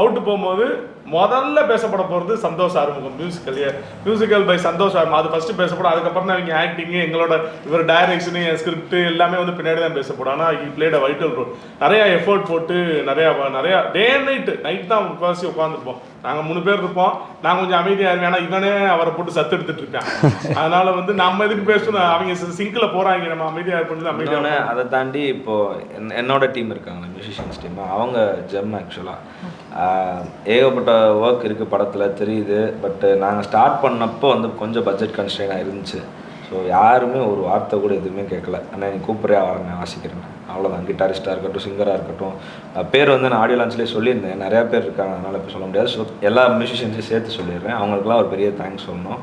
அவுட்டு போகும்போது முதல்ல பேசப்பட போகிறது சந்தோஷ் ஆறுமுகம். மியூசிக்கல் பை சந்தோஷ் ஆறுமுகம் அது ஃபஸ்ட்டு பேசப்படும். அதுக்கப்புறம் தான் இவங்க ஆக்டிங்கு, எங்களோட இவர் டைரக்ஷனு, ஸ்கிரிப்ட் எல்லாமே வந்து பின்னாடி தான் பேசப்படும். ஆனால் இ பிளேட் அ வைட்டல் ரோல். நிறையா எஃபோர்ட் போட்டு நிறையா டே அண்ட் நைட் தான் முக்கால்வாசி உட்காந்துருப்போம். நாங்கள் 3 பேர் இருப்போம். நான் கொஞ்சம் அமைதியாக இருப்பேன். ஆனால் இவனே அவரை போட்டு சத்து எடுத்துட்டு இருக்கேன். அதனால வந்து நம்ம எதுக்கு பேசணும், அவங்க சிங்கில் போகிறாங்க, நம்ம அமைதியாக இருப்போம். அமைதியான அதை தாண்டி இப்போ என்னோட டீம் இருக்காங்க, மியூசிஷியன்ஸ் டீம், அவங்க ஜெம் ஆக்சுவலாக ஏகப்பட்ட ஒர்க் இருக்குது படத்தில் தெரியுது. பட் நாங்கள் ஸ்டார்ட் பண்ணப்போ வந்து கொஞ்சம் பட்ஜெட் கன்ஸ்ட்ரெயினாக இருந்துச்சு. ஸோ யாருமே ஒரு வார்த்தை கூட எதுவுமே கேட்கல. ஆனால் நீ கூப்பிட்றே வரேன் வாசிக்கிறேன், அவ்வளோதான். கிட்டாரிஸ்ட்டாக இருக்கட்டும், சிங்கராக இருக்கட்டும். பேர் வந்து நான் ஆடியோ லான்ச்லேயே சொல்லியிருந்தேன், நிறையா பேர் இருக்காங்க, அதனால் இப்போ சொல்ல முடியாது. ஸோ எல்லா மியூசிஷியன்ஸையும் சேர்த்து சொல்லிடுறேன். அவங்களுக்குலாம் ஒரு பெரிய தேங்க்ஸ் சொல்லணும்.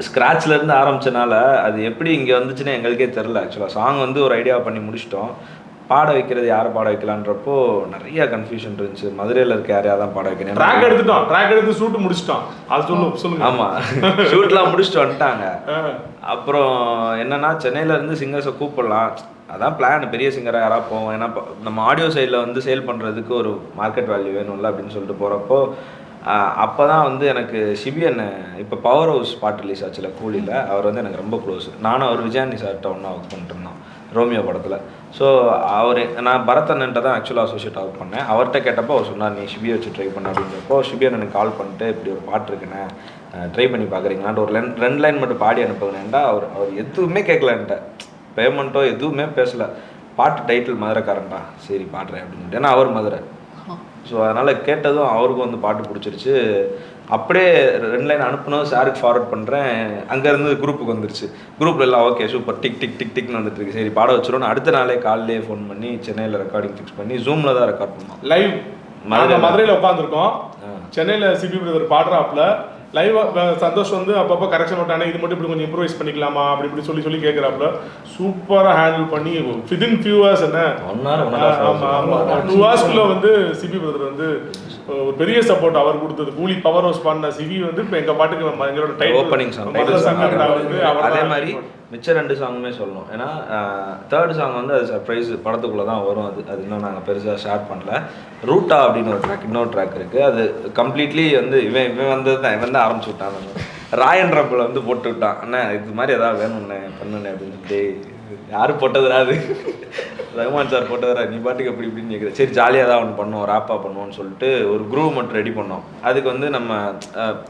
ஸ்க்ராட்ச்லேருந்து ஆரம்பித்தனால அது எப்படி இங்கே வந்துச்சுன்னு எங்களுக்கே தெரில. ஆக்சுவலாக சாங் வந்து ஒரு ஐடியா பண்ணி முடிச்சிட்டோம். பாட வைக்கிறது யாரை பாட வைக்கலான்றப்போ நிறைய கன்ஃபியூஷன் இருந்துச்சு. மதுரையில் இருக்க யாரையா தான் பாட வைக்கணும். ட்ராக் எடுத்து ஷூட் முடிச்சிட்டோம். அது சொல்லுங்க. ஆமாம், ஷூட்லாம் முடிச்சுட்டு வந்துட்டாங்க. அப்புறம் என்னன்னா சென்னையிலேருந்து சிங்கர்ஸை கூப்பிடலாம், அதான் பிளான். பெரிய சிங்கராக யாராவது போவோம், ஏன்னா நம்ம ஆடியோ சைடில் வந்து சேல் பண்ணுறதுக்கு ஒரு மார்க்கெட் வேல்யூ வேணும்ல அப்படின்னு சொல்லிட்டு போகிறப்போ அப்போ தான் வந்து எனக்கு சிபிஎன் இப்போ பவர் ஹவுஸ் பாட்டு ரிலீஸ் ஆச்சுல கூலியில், அவர் வந்து எனக்கு ரொம்ப க்ளோஸ். நானும் அவர் விஜயானி சார்கிட்ட ஒன்றா ஒர்க் பண்ணிட்டுருந்தோம் ரோமியோ படத்தில். ஸோ அவர் நான் பரதன்ட்ட தான் ஆக்சுவலாக அசோசியேட் ஒர்க் பண்ணேன். அவர்கிட்ட கேட்டப்போ அவர் சொன்னார் நீ ஷிபியை வச்சு ட்ரை பண்ண அப்படின்றப்போ ஷிபியன் எனக்கு கால் பண்ணிட்டு இப்படி ஒரு பாட்டு இருக்குண்ணே ட்ரை பண்ணி பார்க்குறீங்களான்ட்டு ஒரு 2 லைன் மட்டும் பாடி அனுப்புங்கண்ணேன்டா. அவர் எதுவுமே கேட்கலன்ட்ட, பேமெண்ட்டோ எதுவுமே பேசலை. பாட்டு டைட்டில் மதுரைக்காரன்டா, சரி பாடுறேன் அப்படின்னு. ஏன்னா அவர் மதுரை. ஸோ அதனால் கேட்டதும் அவருக்கும் வந்து பாட்டு பிடிச்சிருச்சு. அப்படியே 2 லைன் அனுப்புனோம், சாருக்கு ஃபார்வர்ட் பண்ணுறேன். அங்கேருந்து குரூப்புக்கு வந்துருச்சு. குரூப்பில் எல்லாம் okay super tick tick tick டிக்னு வந்துட்டு இருக்கு, சரி பாட வச்சிடணும். அடுத்த நாளே காலையிலே ஃபோன் பண்ணி சென்னையில் ரெக்கார்டிங் ஃபிக்ஸ் பண்ணி ஜூமில் தான் ரெக்கார்ட் பண்ணோம். லைவ் மதுரையில் உட்காந்துருக்கோம். சென்னையில் சிபி பிரதர் பாடுறாப்புல லைவ் சந்தோஷ் வந்து அப்பப்போ கரெக்ஷன் விட்டானே, இது மட்டும் இப்படி கொஞ்சம் இம்ப்ரூவைஸ் பண்ணிக்கலாமா அப்படி இப்படி சொல்லி கேட்குறாப்புல சூப்பராக ஹேண்டில் பண்ணி வித்தின் ஃபியூ ஹவர்ஸ் என்ன 1 hour 2 hours வந்து சிபி பிரதர் வந்து ஒரு பெரிய சப்போர்ட் அவர் கொடுத்தது. கூலி பவர் ஹவுஸ் பண்ண சிவி வந்து இப்போ எங்கள் பாட்டுக்கு எங்களோட டைட்டில் ஓப்பனிங் சாங். அதே மாதிரி மிச்ச 2 சாங்குமே சொல்லணும். ஏன்னா 3rd சாங் வந்து அது சர்ப்ரைஸ் படத்துக்குள்ளே தான் வரும். அது இன்னும் நாங்கள் பெருசாக ஷேர் பண்ணல. ரூட்டா அப்படின்னு ஒரு ட்ராக், இன்னொரு ட்ராக் இருக்குது. அது கம்ப்ளீட்லி வந்து இவன் வந்து தான் இவன் தான் ஆரம்பிச்சு விட்டான். ராயன் ரப்பில் வந்து போட்டு விட்டான், அண்ணா இது மாதிரி எதாவது வேணும்ண்ணே பண்ணுண்ணே அப்படின்னு சொல்லிட்டு. யார் போட்டதுரா அது, ரகுமான் சார் போட்டதுரா, நீ பாட்டுக்கு எப்படி இப்படின்னு கேட்குறது. சரி ஜாலியாக தான் ஒன்று பண்ணுவோம், ரேப்பாக பண்ணுவோம்னு சொல்லிட்டு ஒரு குரூவ் மட்டும் ரெடி பண்ணோம். அதுக்கு வந்து நம்ம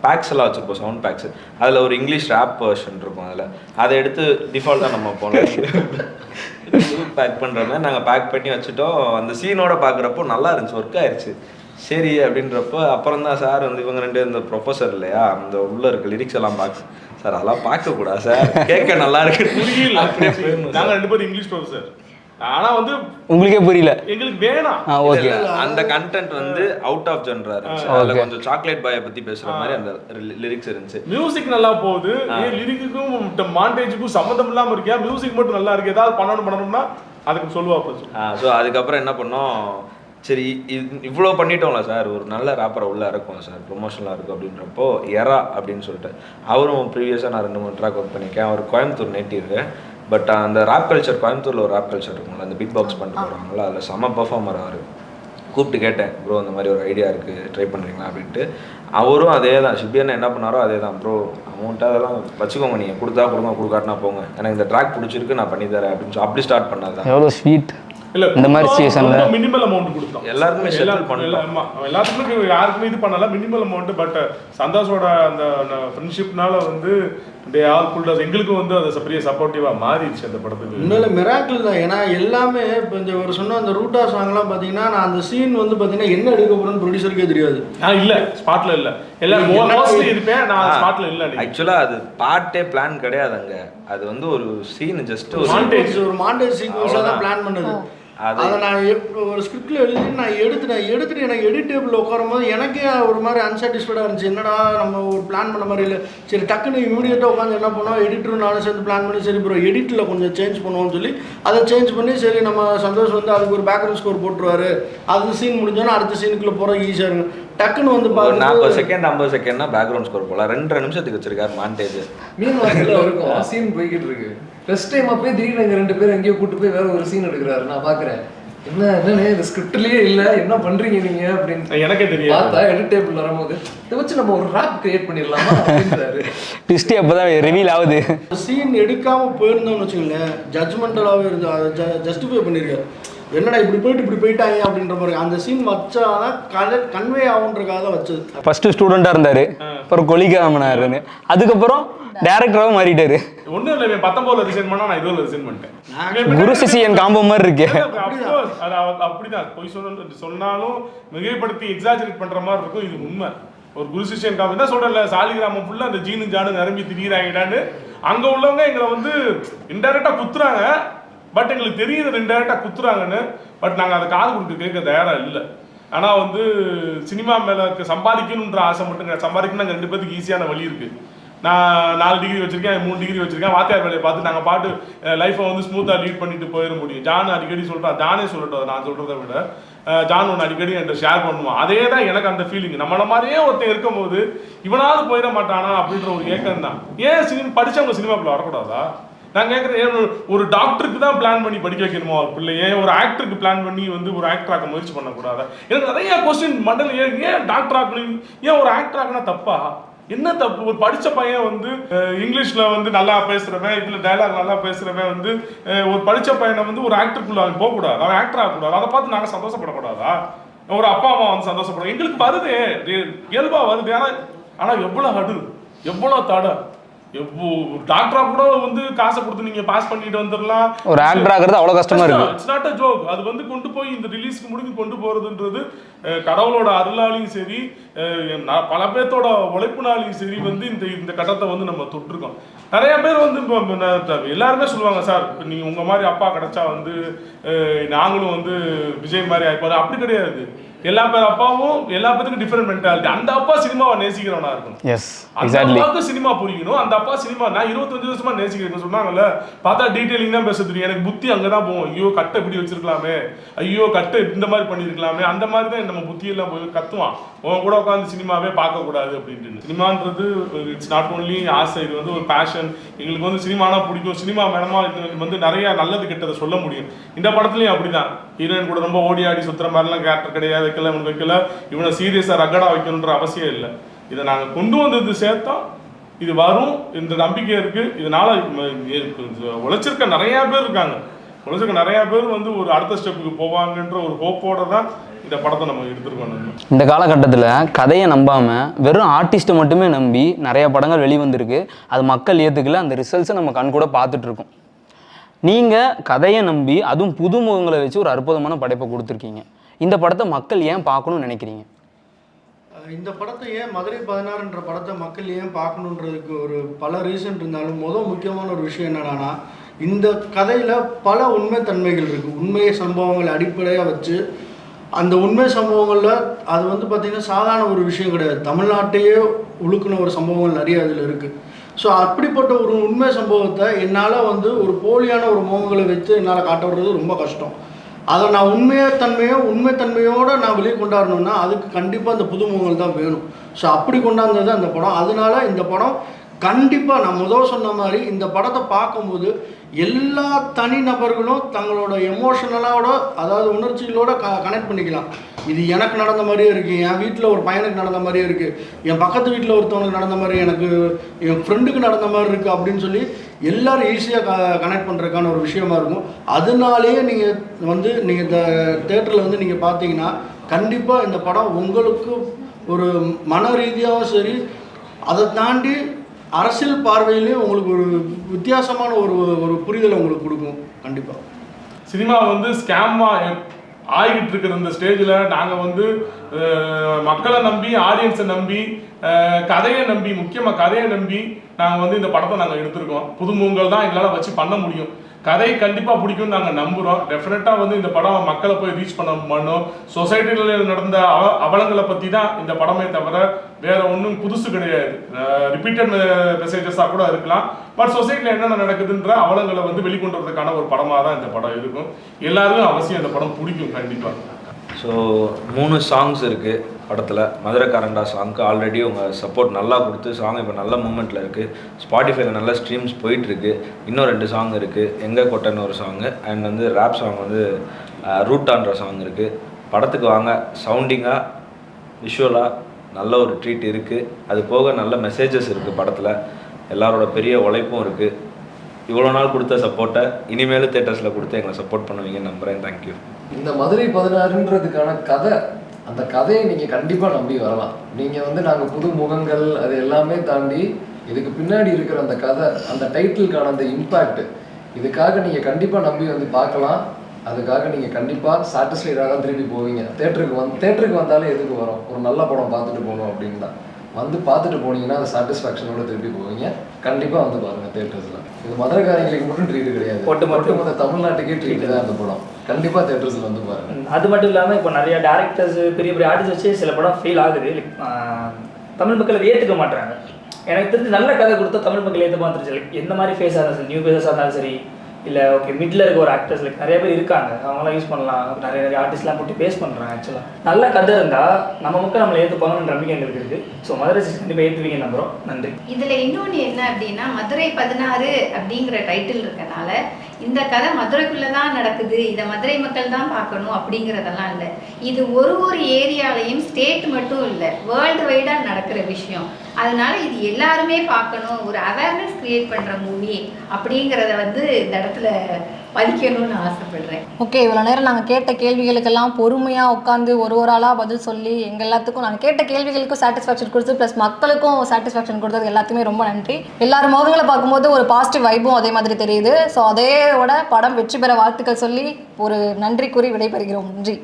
பேக்ஸ் எல்லாம் வச்சுருப்போம், சவுண்ட் பேக்ஸ். அதில் ஒரு இங்கிலீஷ் ரேப் வெர்ஷன் இருக்கும். அதை எடுத்து டிஃபால்ட்டாக நம்ம போனோம். பேக் பண்ணுற மாதிரி நாங்கள் பேக் பண்ணி வச்சுட்டோம். அந்த சீனோட பார்க்குறப்போ நல்லா இருந்துச்சு, ஒர்க் ஆயிடுச்சு. சரி அப்படின்றப்போ அப்புறம் தான் சார் வந்து இவங்க 2 இந்த ப்ரொஃபஸர் இல்லையா, அந்த உள்ளே இருக்க லிரிக்ஸ் எல்லாம் பார்க்க சார் அதெல்லாம் பார்க்கக்கூடாது சார், கேட்க நல்லா இருக்கு. புரியல, நாங்கள் 2 பேரும் இங்கிலீஷ் ப்ரொஃபஸர். ஆனால் வந்து உங்களுக்கே புரியல, எங்களுக்கு வேணாம். ஓகே, அந்த கண்டென்ட் வந்து அவுட் ஆஃப் ஜென்ரா இருந்துச்சு. அதில் கொஞ்சம் சாக்லேட் பாயை பற்றி பேசுகிற மாதிரி அந்த லிரிக்ஸ் இருந்துச்சு. மியூசிக் நல்லா போகுது, லிரிக்குக்கும் மாண்டேஜுக்கும் சம்மந்தம் இல்லாமல் இருக்கியா, மியூசிக் மட்டும் நல்லா இருக்கு, ஏதாவது பண்ணணும்னா அதுக்கு சொல்லுவாப்ப. ஸோ அதுக்கப்புறம் என்ன பண்ணோம், சரி இவ்வளோ பண்ணிட்டோம்ல சார், ஒரு நல்ல ரேப்பரை உள்ளே இருக்கும் சார், ப்ரொமோஷனலாக இருக்கும் அப்படின்றப்போ எரா அப்படின்னு சொல்லிட்டு அவரும் ப்ரீவியஸாக நான் 2-3 ட்ராக் ஒர்க் பண்ணியிருக்கேன். அவர் கோயம்புத்தூர் நேட்டிவ். பட் அந்த ரேப் கல்ச்சர் கோயம்புத்தூரில் ஒரு ரேப் கல்ச்சர் இருக்கும்ல, அந்த பிட் பாக்ஸ் பண்ணிட்டு போகிறாங்களா, அதில் செம்ம பர்ஃபார்மர். அவர் கூப்பிட்டு கேட்டேன், ப்ரோ அந்த மாதிரி ஒரு ஐடியா இருக்குது, ட்ரை பண்ணுறீங்களா அப்படின்ட்டு. அவரும் அதே தான், ஷிபியன் என்ன பண்ணாரோ அதே தான். ப்ரோ அமௌண்ட்டு அதெல்லாம் வச்சுக்கோங்க, நீங்கள் கொடுத்தா கொடுங்க, கொடுக்காட்டினா போங்க, எனக்கு இந்த ட்ராக் பிடிச்சிருக்கு நான் பண்ணி தரேன் அப்படின்னு சொல்லி அப்படி ஸ்டார்ட் பண்ணது தான். எவ்வளோ ஸ்வீட். இல்ல இந்த மாதிரி சீசன்ல மினிமல் அமௌண்ட் கொடுத்தோம் எல்லாருக்குமே settle பண்ணிட்டோம். எல்லாத்துக்குமே யாருக்குமே இது பண்ணல மினிமல் அமௌண்ட். பட் சந்தோஷோட அந்த ஃப்ரெண்ட்ஷிப்னால வந்து தே ஆல் புல்ட் அஸ். எங்களுக்கு வந்து அது பெரிய சப்போர்ட்டிவா மாறிடுச்சு அந்த படத்துக்கு. உண்மையில மிராக்கிள் தான். ஏன்னா எல்லாமே இப்போ இந்த ஒரு சொன்ன அந்த ரூட்டா சாங்லாம் பார்த்தீங்கன்னா நான் அந்த சீன் வந்து பார்த்தீங்கன்னா என்ன எடுக்க போறேன்னு ப்ரொடியூசருக்கே தெரியாது. இல்ல ஸ்பாட்ல இல்ல எல்லாரும் மோஸ்ட்லி இருப்பேன் நான் ஸ்பாட்ல இல்ல. ஆக்சுவலா அது பாட்டே பிளான் கிடையாது அங்க. அது வந்து ஒரு சீன் ஜஸ்ட் ஒரு மாண்டேஜ் சீக்வன்ஸாக தான் பிளான் பண்ணது. அதை நான் ஒரு ஸ்கிரிப்டில் எழுதி நான் எடுத்துட்டு எனக்கு எடிட் டேபிளில் உட்காரும் போது எனக்கே ஒரு மாதிரி அன்சாட்டிஸ்ஃபைடாக இருந்துச்சு. என்னடா நம்ம ஒரு பிளான் பண்ண மாதிரி இல்லை. சரி டக்குன்னு இமீடியட்டாக உட்காந்து என்ன பண்ணோம், எடிட்டரும் நானும் சேர்ந்து பிளான் பண்ணி சரி ப்ரோ எடிட்டில் கொஞ்சம் சேஞ்ச் பண்ணுவோம்னு சொல்லி அதை சேஞ்ச் பண்ணி சரி நம்ம சந்தோஷ் வந்து அதுக்கு ஒரு பேக்ரவுண்ட் ஸ்கோர் போட்டுருவாரு. அது சீன் முடிஞ்சோன்னா அடுத்த சீனுக்குள்ளே போகிற ஈஸியாக இருக்கும். டக்குன்னு வந்து 40 செகண்ட் 50 செகண்ட்னா பேக்ரவுண்ட் ஸ்கோர் போல 2 நிமிஷத்துக்கு வச்சிருக்காரு மாண்டேஜ். மீன் வாக்கில் இருக்கும் சீன் போய்கிட்டு இருக்கு. ஃபர்ஸ்ட் டைம் அப்பவே திடீர்னு எங்க 2 பேரும் எங்கேயோ கூட்டு போய் வேற ஒரு சீன் எடுக்கிறாரு. நான் பாக்குறேன் என்னன்னு இந்த ஸ்கிரிப்ட்லயே இல்ல என்ன பண்றீங்க நீங்க அப்படின்னு எனக்கே தெரியும். பார்த்தா எடிட் டேபிள் வரும்போது இதை வச்சு நம்ம ஒரு ராப் கிரியேட் பண்ணிடலாமா அப்படின்றாரு. ட்விஸ்ட் அப்பதான் ரிவீல் ஆகுது. சீன் எடுக்காம போயிருந்தோம்னு வச்சுக்கோங்களேன் ஜட்ஜ்மெண்டலாகவே இருந்து அதை ஜஸ்டிஃபை பண்ணியிருக்காரு. என்னடா இப்படி போயிட்டாங்க அப்படின்ற மாதிரி அந்த சீன் வச்சாதான் கன்வே ஆகுன்றக்காக தான் வச்சது. ஃபர்ஸ்ட் ஸ்டூடெண்டா இருந்தாரு, அப்புறம் கொலிகாமனாருன்னு, அதுக்கப்புறம் டேரக்டராகவும் மாறிட்டாரு. ஒன்றும் இல்லை 19 ரிசைன் பண்ணா நான் 20 ரிசைன் பண்ணிட்டேன். குரு சிஷியன் காம்போ மாதிரி இருக்கு. அப்படிதான் பொய் சொன்னாலும் மிகைப்படுத்தி எக்ஸாஜரேட் பண்ற மாதிரி இருக்கும். இது உண்மை. ஒரு குரு சிஷியன் காம்போ தான் சொல்றேன்ல. சாலிகிராமம் ஃபுல்லா அந்த ஜீனு ஜானு நிரம்பி திரியிறாங்கடான்னு அங்க உள்ளவங்க எங்களை வந்து இன்டைரக்டா குத்துறாங்க. பட் எங்களுக்கு தெரியுது இன்டைரக்டா குத்துறாங்கன்னு. பட் நாங்கள் அதை காது கொடுத்து கேட்க தயாரா இல்லை. ஆனால் வந்து சினிமா மேலே சம்பாதிக்கணுன்ற ஆசை மட்டும் சம்பாதிக்கணும். நாங்கள் 2 பேருக்கு ஈஸியான வழி இருக்கு. நான் 4 டிகிரி வச்சிருக்கேன், 3 டிகிரி வச்சிருக்கேன். வாத்தியார் வேலையை பார்த்து நாங்கள் பாட்டு லைஃப்பை வந்து ஸ்மூத்தாக லீட் பண்ணிட்டு போயிட முடியும். ஜான் அடிக்கடி சொல்கிறா, ஜானே சொல்லட்டும் நான் சொல்கிறத விட ஜான் ஒன்று அடிக்கடி என்கிட்ட ஷேர் பண்ணுவான். அதே தான் எனக்கு அந்த ஃபீலிங். நம்மள மாதிரியே ஒருத்தன் இருக்கும் போது இவனாவது போயிட மாட்டானா அப்படின்ற ஒரு ஏக்கம் தான். ஏன் சினிமா படித்தவங்க சினிமாக்குள்ள வரக்கூடாதா? நான் கேட்குறேன், ஒரு டாக்டருக்கு தான் பிளான் பண்ணி படிக்க வைக்கணுமா ஒரு பிள்ளையே? ஒரு ஆக்டருக்கு பிளான் பண்ணி வந்து ஒரு ஆக்டர் ஆக்க முயற்சி பண்ணக்கூடாதா? எனக்கு நிறைய கொஸ்டின் மண்டல். ஏன் டாக்டர் ஆக்கணும்? ஏன் ஒரு ஆக்டர் ஆக்கினா தப்பா? என்ன தப்பு? ஒரு படித்த பையன் வந்து இங்கிலீஷில் வந்து நல்லா பேசுகிறவன், இதில் டைலாக் நல்லா பேசுகிறவன் வந்து ஒரு படித்த பையனை வந்து ஒரு ஆக்டருக்குள்ள அவன் போகக்கூடாது, அவன் ஆக்டர் ஆகக்கூடாது. அதை பார்த்து நாங்கள் சந்தோஷப்படக்கூடாதா? ஒரு அப்பா அம்மா வந்து சந்தோஷப்படுறோம். எங்களுக்கு வருது, இயல்பாக வருது. ஆனால் எவ்வளோ ஹடில், எவ்வளோ தடை. டாக்டரா கூட வந்து காசை கொடுத்து நீங்க பாஸ் பண்ணிட்டு வந்துடலாம். ஒரு ஆக்டர் ஆகிறது அவ்வளவு கஷ்டமா இருக்கு. It's not a joke. அது வந்து கொண்டு போய் இந்த ரிலீஸ்க்கு முடிஞ்சு கொண்டு போறதுன்றது கடவுளோட அருளாலையும் சரி பல பேர்த்தோட உழைப்புனாலையும் சரி வந்து இந்த கட்டத்தை வந்து நம்ம தொட்டிருக்கோம். நிறைய பேர் வந்து எல்லாருமே சொல்லுவாங்க, சார் நீங்க உங்க மாதிரி அப்பா கிடைச்சா வந்து நாங்களும் வந்து விஜய் மாதிரி ஆயிப்பாரு. அப்படி கிடையாது. எல்லா பேர் அப்பாவும் எல்லா பேருக்கும் டிஃபரெண்ட் மென்டாலிட்டி. அந்த அப்பா சினிமாவை நேசிக்கிறவனா இருக்கணும். அந்த அப்பாவுக்கு சினிமா புரியணும். அந்த அப்பா சினிமா நான் 25 வருஷமா நேசிக்கிறேன் சொன்னாங்கல்ல. பார்த்தா டீடைலிங் தான் பேச தெரியும். எனக்கு புத்தி அங்கதான் போவோம். ஐயோ கட்டை இப்படி வச்சிருக்கலாமே, ஐயோ கட்டை இந்த மாதிரி பண்ணிருக்கலாமே, அந்த மாதிரி தான் நம்ம புத்தியெல்லாம் போய் கத்துவான். உன் கூட உட்காந்து சினிமாவே பார்க்க கூடாது அப்படின்ட்டு. சினிமான்றது இட்ஸ் நாட் ஓன்லி ஆசை, இது வந்து ஒரு பேஷன். எங்களுக்கு வந்து சினிமானா பிடிக்கும். சினிமா மேடமா இது வந்து நிறைய நல்லது கெட்டதை சொல்ல முடியும். இந்த படத்துலயும் அப்படிதான். ஹீரோயின் கூட ரொம்ப ஓடி ஆடி சுத்துற மாதிரிலாம் கேரக்டர் கிடையாது. வைக்கல இவனை சீரியஸா ரகடா வைக்கணுன்ற அவசியம் இல்லை. இதை நாங்க கொண்டு வந்தது சேர்த்தா இது வரும் இந்த நம்பிக்கை இருக்கு. இதனால உழைச்சிருக்க நிறைய பேர் இருக்காங்க. உழைச்சிருக்க நிறைய பேர் வந்து ஒரு அடுத்த ஸ்டெப்புக்கு போவாங்கன்ற ஒரு ஹோப்போட தான் இந்த படத்தை நம்ம எடுத்துருக்கோம். இந்த காலகட்டத்தில் கதையை நம்பாம வெறும் ஆர்டிஸ்ட்டை மட்டுமே நம்பி நிறைய படங்கள் வெளிவந்திருக்கு. அது மக்கள் ஏற்றுக்கல. அந்த ரிசல்ட்ஸை நம்ம கண் கூட பார்த்துட்டு இருக்கோம். நீங்கள் கதையை நம்பி அதுவும் புதுமுகங்களை வச்சு ஒரு அற்புதமான படைப்பை கொடுத்துருக்கீங்க. இந்த படத்தை மக்கள் ஏன் பார்க்கணும்னு நினைக்கிறீங்க? இந்த படத்தை ஏன் மதுரை 16ன்ற படத்தை மக்கள் ஏன் பார்க்கணுன்றதுக்கு ஒரு பல ரீசன் இருந்தாலும் முக்கியமான ஒரு விஷயம் என்னன்னா, இந்த கதையில் பல உண்மைத்தன்மைகள் இருக்குது. உண்மை சம்பவங்களை அடிப்படையாக வச்சு அந்த உண்மை சம்பவங்களில் அது வந்து பார்த்திங்கன்னா சாதாரண ஒரு விஷயம் கிடையாது. தமிழ்நாட்டையே உழுக்குன ஒரு சம்பவங்கள் நிறைய அதில் இருக்குது. ஸோ அப்படிப்பட்ட ஒரு உண்மை சம்பவத்தை என்னால் வந்து ஒரு போலியான ஒரு முகங்களை வச்சு என்னால் காட்ட வர்றது ரொம்ப கஷ்டம். அதை நான் உண்மைத்தன்மையோடு நான் வெளியே கொண்டாடணும்னா அதுக்கு கண்டிப்பாக அந்த புதுமுகங்கள் தான் வேணும். ஸோ அப்படி கொண்டாந்தது அந்த படம். அதனால இந்த படம் கண்டிப்பாக நான் முதல் சொன்ன மாதிரி இந்த படத்தை பார்க்கும்போது எல்லா தனிநபர்களும் தங்களோட எமோஷனலோட, அதாவது உணர்ச்சிகளோட கனெக்ட் பண்ணிக்கலாம். இது எனக்கு நடந்த மாதிரியே இருக்குது, என் வீட்டில் ஒரு பையனுக்கு நடந்த மாதிரியே இருக்குது, என் பக்கத்து வீட்டில் ஒருத்தவனுக்கு நடந்த மாதிரி, எனக்கு என் ஃப்ரெண்டுக்கு நடந்த மாதிரி இருக்குது அப்படின்னு சொல்லி எல்லோரும் ஈஸியாக கனெக்ட் பண்ணுறதுக்கான ஒரு விஷயமா இருக்கும். அதனாலேயே நீங்கள் இந்த தேட்டரில் வந்து நீங்கள் பார்த்தீங்கன்னா கண்டிப்பாக இந்த படம் உங்களுக்கு ஒரு மன ரீதியாகவும் சரி, அதை தாண்டி அரசியல் பார்வையிலேயே உங்களுக்கு ஒரு வித்தியாசமான ஒரு புரிதலை உங்களுக்கு கொடுக்கும். கண்டிப்பாக சினிமா வந்து ஸ்கேமாக ஆகிட்டு இருக்கிற இந்த ஸ்டேஜில் நாங்கள் வந்து மக்களை நம்பி, ஆடியன்ஸை நம்பி, கதையை நம்பி, முக்கியமாக கதையை நம்பி நாங்கள் வந்து இந்த படத்தை நாங்கள் எடுத்திருக்கோம். புதுமுகங்கள் தான் எங்களால் வச்சு பண்ண முடியும். கதை கண்டிப்பாக பிடிக்கும்னு நாங்கள் நம்புகிறோம். டெஃபினட்டாக வந்து இந்த படம் மக்களை போய் ரீச் பண்ணணும். சொசைட்டியில் நடந்த அவலங்களை பற்றி தான் இந்த படமே தவிர வேற ஒன்றும் புதுசு கிடையாது. ரிப்பீட்டட் மெசேஜஸாக கூட இருக்கலாம். பட் சொசைட்டியில் என்னென்ன நடக்குதுன்ற அவலங்களை வந்து வெளிக்கொண்டு வரதுக்கான ஒரு படமாக தான் இந்த படம் இருக்கும். எல்லாருக்கும் அவசியம் இந்த படம் பிடிக்கும் கண்டிப்பாக. ஸோ 3 சாங்ஸ் இருக்குது படத்தில். மதுரைக்காரண்டா சாங்க்கு ஆல்ரெடி உங்கள் சப்போர்ட் நல்லா கொடுத்து சாங் இப்போ நல்ல மூமெண்ட்டில் இருக்குது. ஸ்பாட்டிஃபைல நல்ல ஸ்ட்ரீம்ஸ் போயிட்டுருக்கு. இன்னும் 2 சாங் இருக்குது. எங்கே கொட்டைன்னு ஒரு சாங்கு, அண்ட் வந்து ரேப் சாங் வந்து ரூட்டான்ற சாங் இருக்குது. படத்துக்கு வாங்க. சவுண்டிங்காக விஷுவலாக நல்ல ஒரு ட்ரீட் இருக்குது. அது போக நல்ல மெசேஜஸ் இருக்குது படத்தில். எல்லாரோட பெரிய உழைப்பும் இருக்குது. இவ்வளோ நாள் கொடுத்த சப்போர்ட்டை இனிமேலும் தேட்டர்ஸில் கொடுத்து எங்களை சப்போர்ட் பண்ணுவீங்கன்னு நம்புகிறேன். தேங்க்யூ. இந்த மதுரை 16ன்றதுக்கான கதை, அந்த கதையை நீங்கள் கண்டிப்பாக நம்பி வரலாம். நீங்கள் வந்து நாங்கள் புது முகங்கள் அது எல்லாமே தாண்டி இதுக்கு பின்னாடி இருக்கிற அந்த கதை, அந்த டைட்டிலுக்கான அந்த இம்பேக்ட், இதுக்காக நீங்கள் கண்டிப்பாக நம்பி வந்து பார்க்கலாம். அதுக்காக நீங்கள் கண்டிப்பாக சாட்டிஸ்ஃபைடாக தான் திருப்பி போவீங்க. தேட்டருக்கு வந்தாலே எதுக்கு வரும்? ஒரு நல்ல படம் பார்த்துட்டு போகணும் அப்படின்னு தான். வந்து பார்த்துட்டு போனீங்கன்னா அந்த சாட்டிஸ்ஃபேக்ஷனோட திருப்பி போவீங்க. கண்டிப்பாக வந்து பாருங்கள் தேட்டர்ஸில். இது மதுரைக்காரங்களுக்கு மட்டும் ட்ரீட் கிடையாது, ஒட்டுமொத்த தமிழ்நாட்டுக்கே ட்ரீட் தான் அந்த படம். கண்டிப்பாக தேட்டர்ஸில் வந்து பாருங்கள். அது மட்டும் இல்லாமல் இப்போ நிறைய டேரக்டர்ஸ், பெரிய பெரிய ஆர்டிஸ்ட் வச்சு சில படம் ஃபெயில் ஆகுது. தமிழ் மக்கள் அதை ஏற்றுக்க மாட்டாங்க. எனக்கு தெரிஞ்சு நல்ல கதை கொடுத்தா தமிழ் மக்கள் ஏற்ற பார்த்துருச்சு. எந்த மாதிரி ஃபேஸாக இருந்தாலும் சரி, நியூ ஃபேஸாக இருந்தாலும் சரி, இல்லை ஓகே மிடில் இருக்க ஒரு ஆக்டர்ஸ் நிறைய பேர் இருக்காங்க, அவங்களாம் யூஸ் பண்ணலாம். நிறைய ஆர்டிஸ்ட்லாம் போட்டு பேஸ் பண்ணுறாங்க. ஆக்சுவலாக நல்ல கதை இருந்தால் நம்ம மக்கள் நம்மளை ஏற்றுப்பாங்கன்னு நம்பிக்கை எங்களுக்கு இருக்குது. ஸோ மதுரை 16 கண்டிப்பாக ஏற்றுவீங்க நம்புகிறோம். நன்றி. இதில் இன்னொன்று என்ன அப்படின்னா, மதுரை 16 அப்படிங்கிற டைட்டில் இருக்கனால இந்த கதை மதுரைக்குள்ளே தான் நடக்குது, இதை மதுரை மக்கள் தான் பார்க்கணும் அப்படிங்கிறதெல்லாம் இல்லை. இது ஒரு ஏரியாலையும், ஸ்டேட் மட்டும் இல்லை, வேர்ல்டு வைடாக நடக்கிற விஷயம். அதனால இது எல்லாருமே பார்க்கணும், ஒரு அவேர்னஸ் கிரியேட் பண்ணுற மூவி அப்படிங்கிறத வந்து இந்த இடத்துல பதிக்கணும்னு ஆசைப்படுறேன். ஓகே, இவ்வளோ நேரம் நாங்கள் கேட்ட கேள்விகளுக்கெல்லாம் பொறுமையாக உட்காந்து ஒரு ஆளாக பதில் சொல்லி எங்கள் எல்லாத்துக்கும் நாங்கள் கேட்ட கேள்விகளுக்கும் சாட்டிஸ்ஃபேக்ஷன் கொடுத்து ப்ளஸ் மக்களுக்கும் சாட்டிஸ்ஃபேக்ஷன் கொடுத்தது எல்லாத்துக்குமே ரொம்ப நன்றி. எல்லாரும் முகங்களை பார்க்கும்போது ஒரு பாசிட்டிவ் வைப்பும் அதே மாதிரி தெரியுது. ஸோ அதேயோட படம் வெற்றி பெற வாழ்த்துக்கள் சொல்லி ஒரு நன்றி கூறி விடைபெறுகிறோம். நன்றி.